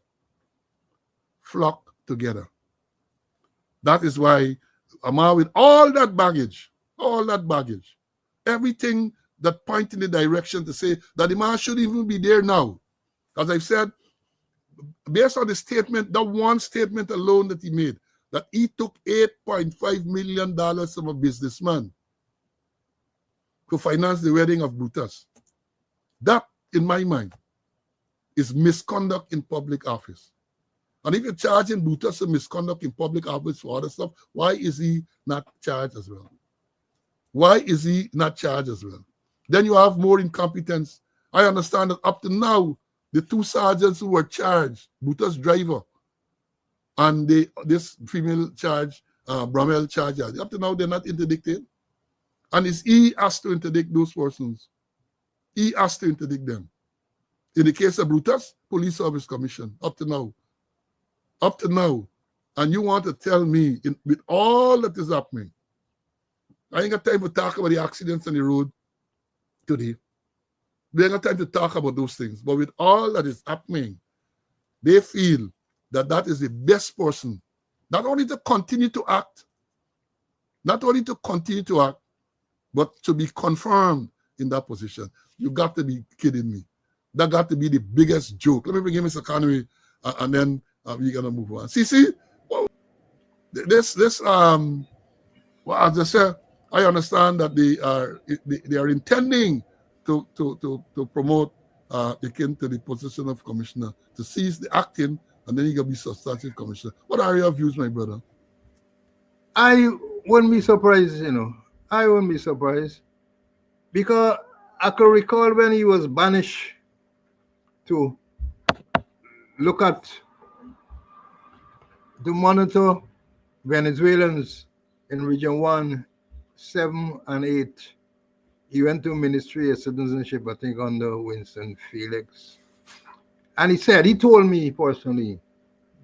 flock together. That is why a man with all that baggage, everything that point in the direction to say that the man shouldn't even be there now. As I've said, based on the statement, that one statement alone that he made, that he took $8.5 million from a businessman to finance the wedding of Boutos. That, in my mind, is misconduct in public office. And if you're charging Boutos of misconduct in public office for other stuff, why is he not charged as well? Why is he not charged as well? Then you have more incompetence. I understand that up to now, The two sergeants who were charged, Buta's driver, and this female charge, Bramel charge, up to now they're not interdicted. And it's he has to interdict those persons. He has to interdict them. In the case of Brutus, Police Service Commission, up to now. Up to now. And you want to tell me, with all that is happening, I ain't got time to talk about the accidents on the road today. We ain't got time to talk about those things. But with all that is happening, they feel that that is the best person, not only to continue to act, but to be confirmed in that position. You got to be kidding me. That got to be the biggest joke. Let me bring in Mr. Conway, and then we're gonna move on. See, well, well, as I said, I understand that they are intending to promote the kin to the position of commissioner, to seize the acting, and then he can be substantive commissioner. What are your views, my brother? I wouldn't be surprised, I wouldn't be surprised, because I could recall when he was banished to look at, to monitor Venezuelans in Region 1, 7, and 8. He went to Ministry of Citizenship, I think, under Winston Felix. And he told me personally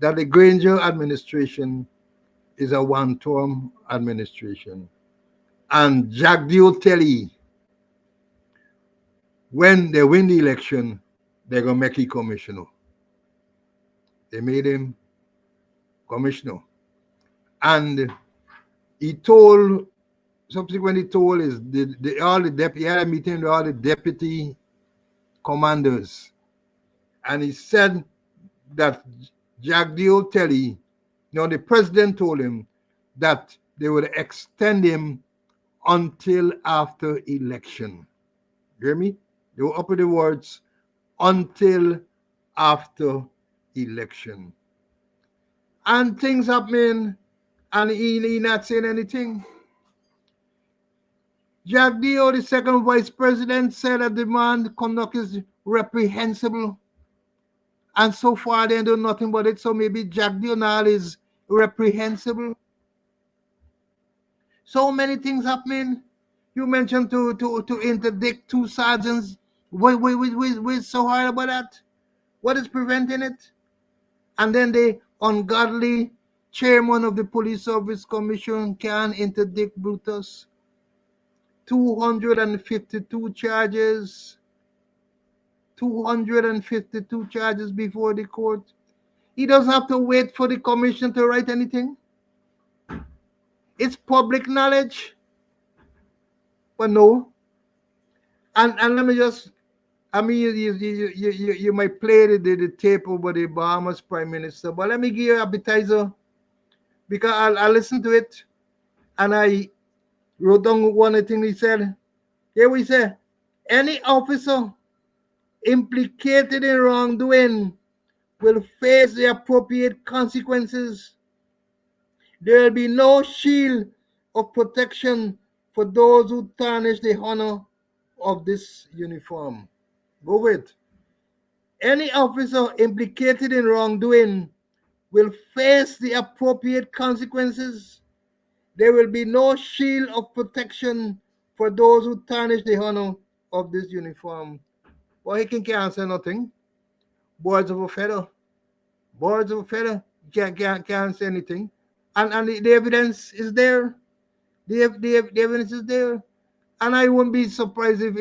that the Granger administration is a one-term administration. And Jack Diotelli, when they win the election, they're going to make him commissioner. They made him commissioner. And he subsequently told he had a meeting with all the deputy commanders. And he said that Jack Diotelli, the president told him that they would extend him until after election. You hear me? They will upper the words, until after election. And things happening, and he not saying anything. Jack Dio, the second vice president, said that the man conduct is reprehensible. And so far they do nothing but it. So maybe Jack Dio now is reprehensible. So many things happening. You mentioned to interdict two sergeants. We're so hard about that. What is preventing it? And then the ungodly chairman of the Police Service Commission can interdict Brutus. 252 charges. 252 charges before the court. He doesn't have to wait for the commission to write anything. It's public knowledge. But no. And let me just, you might play the tape over the Bahamas Prime Minister, but let me give you an appetizer, because I listened to it and I wrote down one thing he said. Here we say, any officer implicated in wrongdoing will face the appropriate consequences. There will be no shield of protection for those who tarnish the honor of this uniform. Go with. Any officer implicated in wrongdoing will face the appropriate consequences. There will be no shield of protection for those who tarnish the honor of this uniform. Well, he can't answer nothing. Birds of a feather. Birds of a feather. Can't say anything. And the evidence is there. The evidence is there. And I won't be surprised if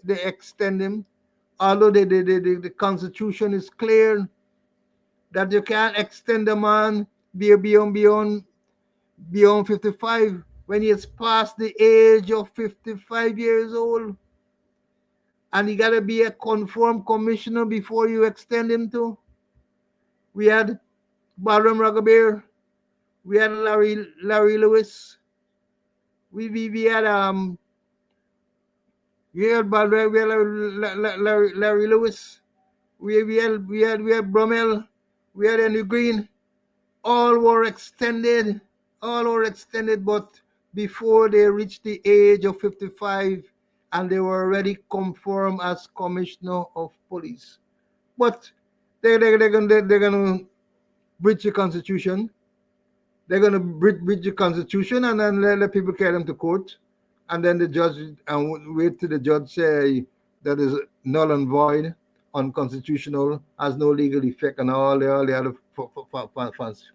they extend him. Although the Constitution is clear that you can't extend a man beyond 55 when he has passed the age of 55 years old. And he got to be a confirmed commissioner before you extend him to. We had Balram Ragabir. We had Larry Lewis. We had Larry Lewis. We had Bromell. We had Henry Green. All were extended, but before they reached the age of 55, and they were already confirmed as commissioner of police. But they're gonna breach the Constitution. They're gonna breach the Constitution, and then let people carry them to court, and then the judge and wait till the judge say that is null and void, unconstitutional, has no legal effect, and all the other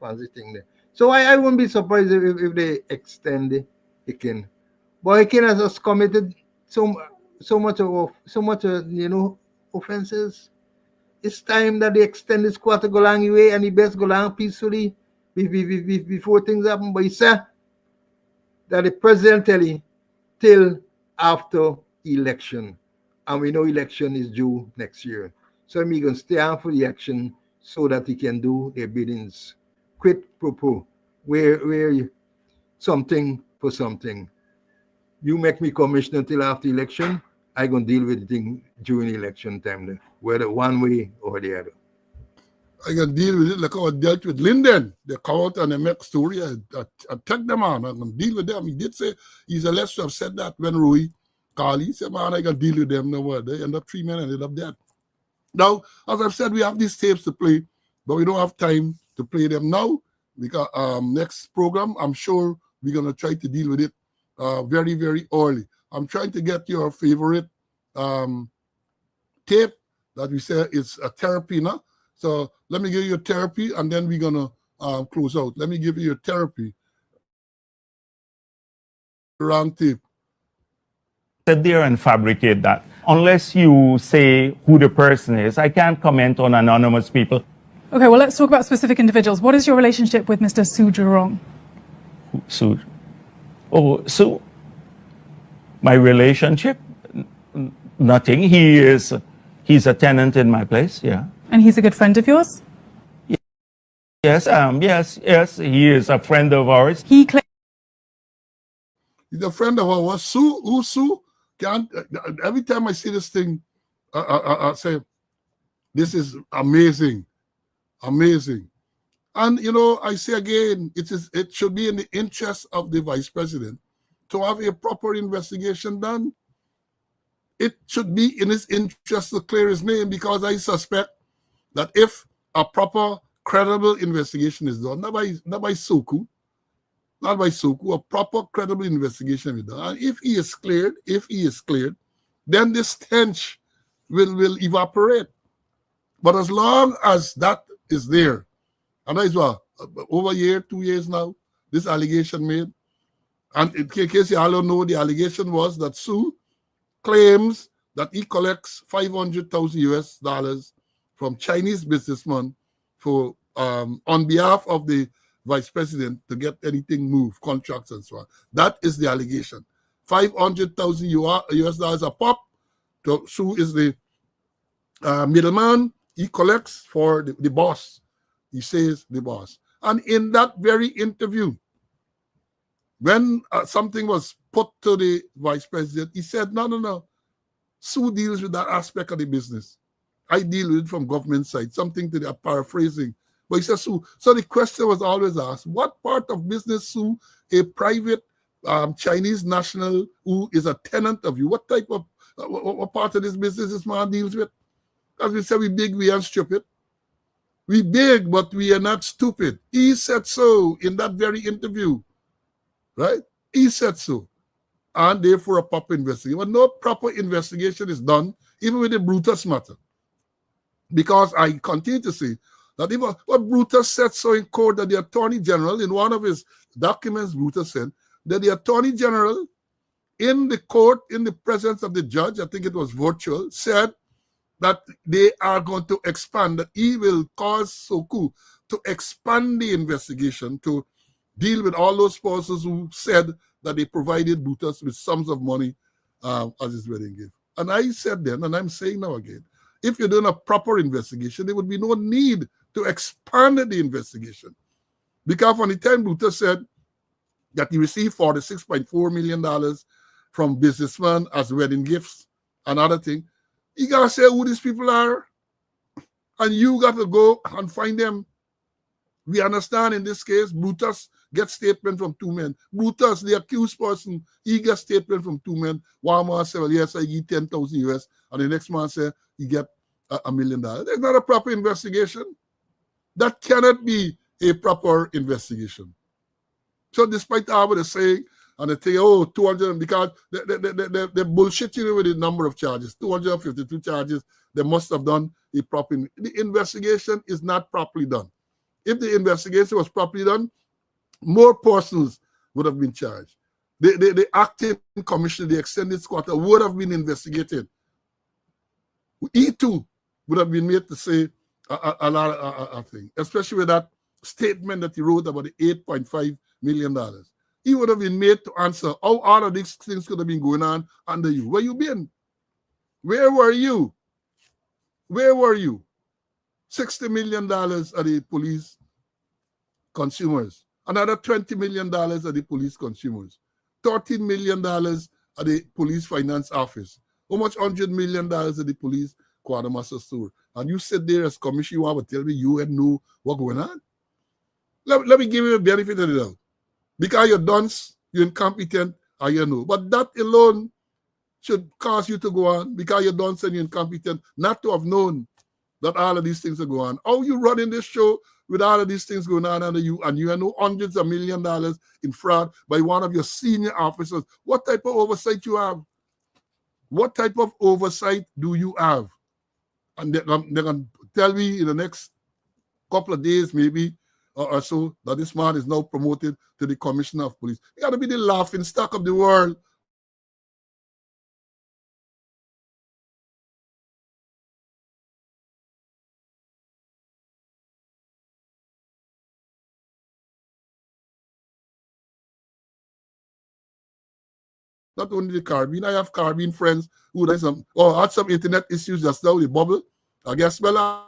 fancy thing there. So I wouldn't be surprised if they extend the king. But the king has just committed so much offenses. It's time that they extend this quarter go long way, and the best go long peacefully before things happen. But he said that the president tell him till after election, and we know election is due next year. So he gonna stay on for the election so that he can do their biddings. Quid pro quo, where something for something. You make me commissioner till after election, I gonna deal with the thing during election time, whether one way or the other. I can deal with it like I dealt with Linden. They come out and they make story. I take them on. I can deal with them. He did say he's alleged to have said that when Rui called. He said, man, I can deal with them. No more. They end up 3 men and ended up dead. Now, as I've said, we have these tapes to play, but we don't have time to play them now because next program, I'm sure we're going to try to deal with it very, very early. I'm trying to get your favorite tape that we say is a therapy now. So let me give you a therapy, and then we're going to close out. Let me give you a therapy. Wrong tape. Sit there and fabricate that. Unless you say who the person is, I can't comment on anonymous people. Okay, well, let's talk about specific individuals. What is your relationship with Mr. Su Jurong? Su? Oh, Su? My relationship? Nothing. He's a tenant in my place, yeah. And he's a good friend of yours? Yes, yes, he is a friend of ours. He claims he's a friend of ours. Su? Who Su? Can't, every time I see this thing, I say, this is amazing. Amazing. And, you know, I say again, it should be in the interest of the vice president to have a proper investigation done. It should be in his interest to clear his name, because I suspect that if a proper, credible investigation is done, not by Soku, a proper, credible investigation is done, and if he is cleared, then this stench will evaporate. But as long as that is there, and that is what, over a year, 2 years now, this allegation made, and in case you all don't know, the allegation was that Su claims that he collects $500,000 from Chinese businessmen for on behalf of the vice president to get anything moved, contracts and so on. That is the allegation. $500,000 a pop. So Su is the middleman. He collects for the boss. He says the boss. And in that very interview, when something was put to the vice president, he said, no. Su deals with that aspect of the business. I deal with it from government side, something to the paraphrasing. But he says Su. So the question was always asked, what part of business Su, a private Chinese national who is a tenant of you, what type of, what part of this business this man deals with? As we say, we big, we aren't stupid. We big, but we are not stupid. He said so in that very interview, right? He said so. And therefore a proper investigation. But no proper investigation is done, even with the Brutus matter. Because I continue to say that even what Brutus said so in court, that the Attorney General, in one of his documents, Brutus said that the Attorney General in the court, in the presence of the judge, I think it was virtual, said that they are going to expand, that he will cause Soku to expand the investigation to deal with all those spouses who said that they provided Brutus with sums of money as his wedding gift. And I said then, and I'm saying now again, if you're doing a proper investigation, there would be no need to expand the investigation. Because from the time Brutus said that he received $46.4 million from businessmen as wedding gifts and other things, you got to say who these people are, and you got to go and find them. We understand in this case, Brutus gets statement from two men. Brutus, the accused person, he gets statement from two men. One man said, well, yes, I give 10,000 US. And the next man said, he get $1 million. That's not a proper investigation. That cannot be a proper investigation. So despite what they're saying, and they say, oh, 200, because they're bullshitting with the number of charges, 252 charges, they must have done a proper, the investigation is not properly done. If the investigation was properly done, more persons would have been charged. The acting commissioner, the extended squatter would have been investigated. E2 would have been made to say a lot of things, especially with that statement that he wrote about the $8.5 million. He would have been made to answer how all of these things could have been going on under you. Where you been? Where were you? Where were you? $60 million of the police consumers. Another $20 million of the police consumers. $13 million of the police finance office. How much $100 million of the police quartermaster store? And you sit there as commissioner, you want to tell me you had know what's going on? Let me give you the benefit of the doubt. Because you're dunce, you're incompetent, or you know. But that alone should cause you to go on, because you're dunce and you're incompetent, not to have known that all of these things are going on. How you running this show with all of these things going on under you, and you know hundreds of $1 million in fraud by one of your senior officers? What type of oversight you have? What type of oversight do you have? And they're going to tell me in the next couple of days, maybe, or so, that this man is now promoted to the commissioner of police. You got to be the laughing stock of the world. Not only the Caribbean, I have Caribbean friends who had some internet issues just now, the bubble. I guess, well,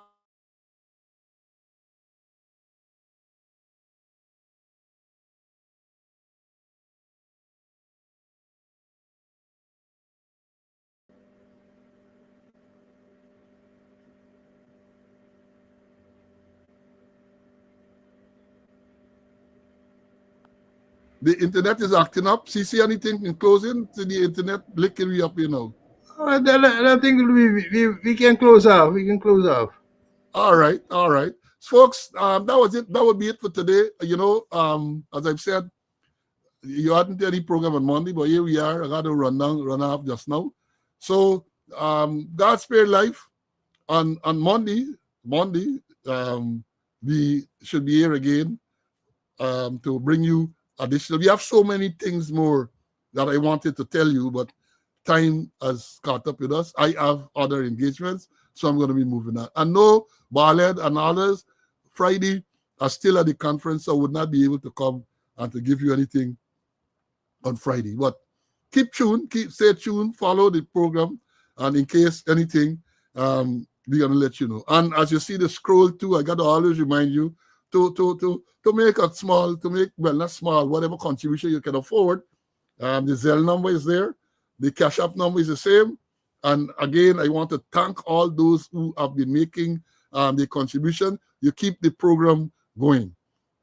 the internet is acting up. See anything in closing to the internet licking me up, you know. I think we can close off. We can close off. All right. Folks, that was it. That would be it for today. You know, as I've said, you hadn't any program on Monday, but here we are. I got to run off just now. So, God spare life. On Monday, we should be here again to bring you additional. We have so many things more that I wanted to tell you, but time has caught up with us. I have other engagements, so I'm going to be moving on. I know Barled and others, Friday, are still at the conference, so I would not be able to come and to give you anything on Friday. But stay tuned, follow the program, and in case anything, we're going to let you know. And as you see the scroll too, I got to always remind you to make a small, not small, whatever contribution you can afford. The Zelle number is there. The Cash App number is the same. And again, I want to thank all those who have been making the contribution. You keep the program going.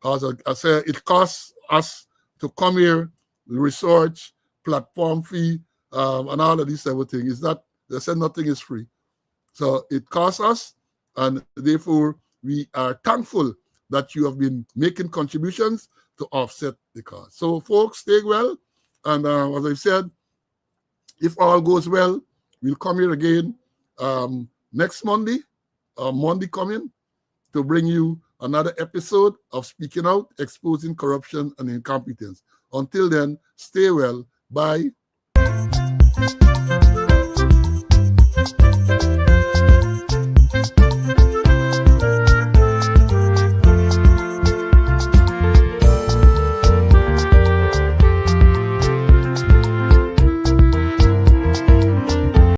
As I said, it costs us to come here, the research, platform fee, and all of these everything. Is that they said nothing is free. So it costs us, and therefore we are thankful that you have been making contributions to offset the cost. So folks, stay well. And as I said, if all goes well, we'll come here again next Monday, Monday coming, to bring you another episode of Speaking Out, Exposing Corruption and Incompetence. Until then, stay well. Bye.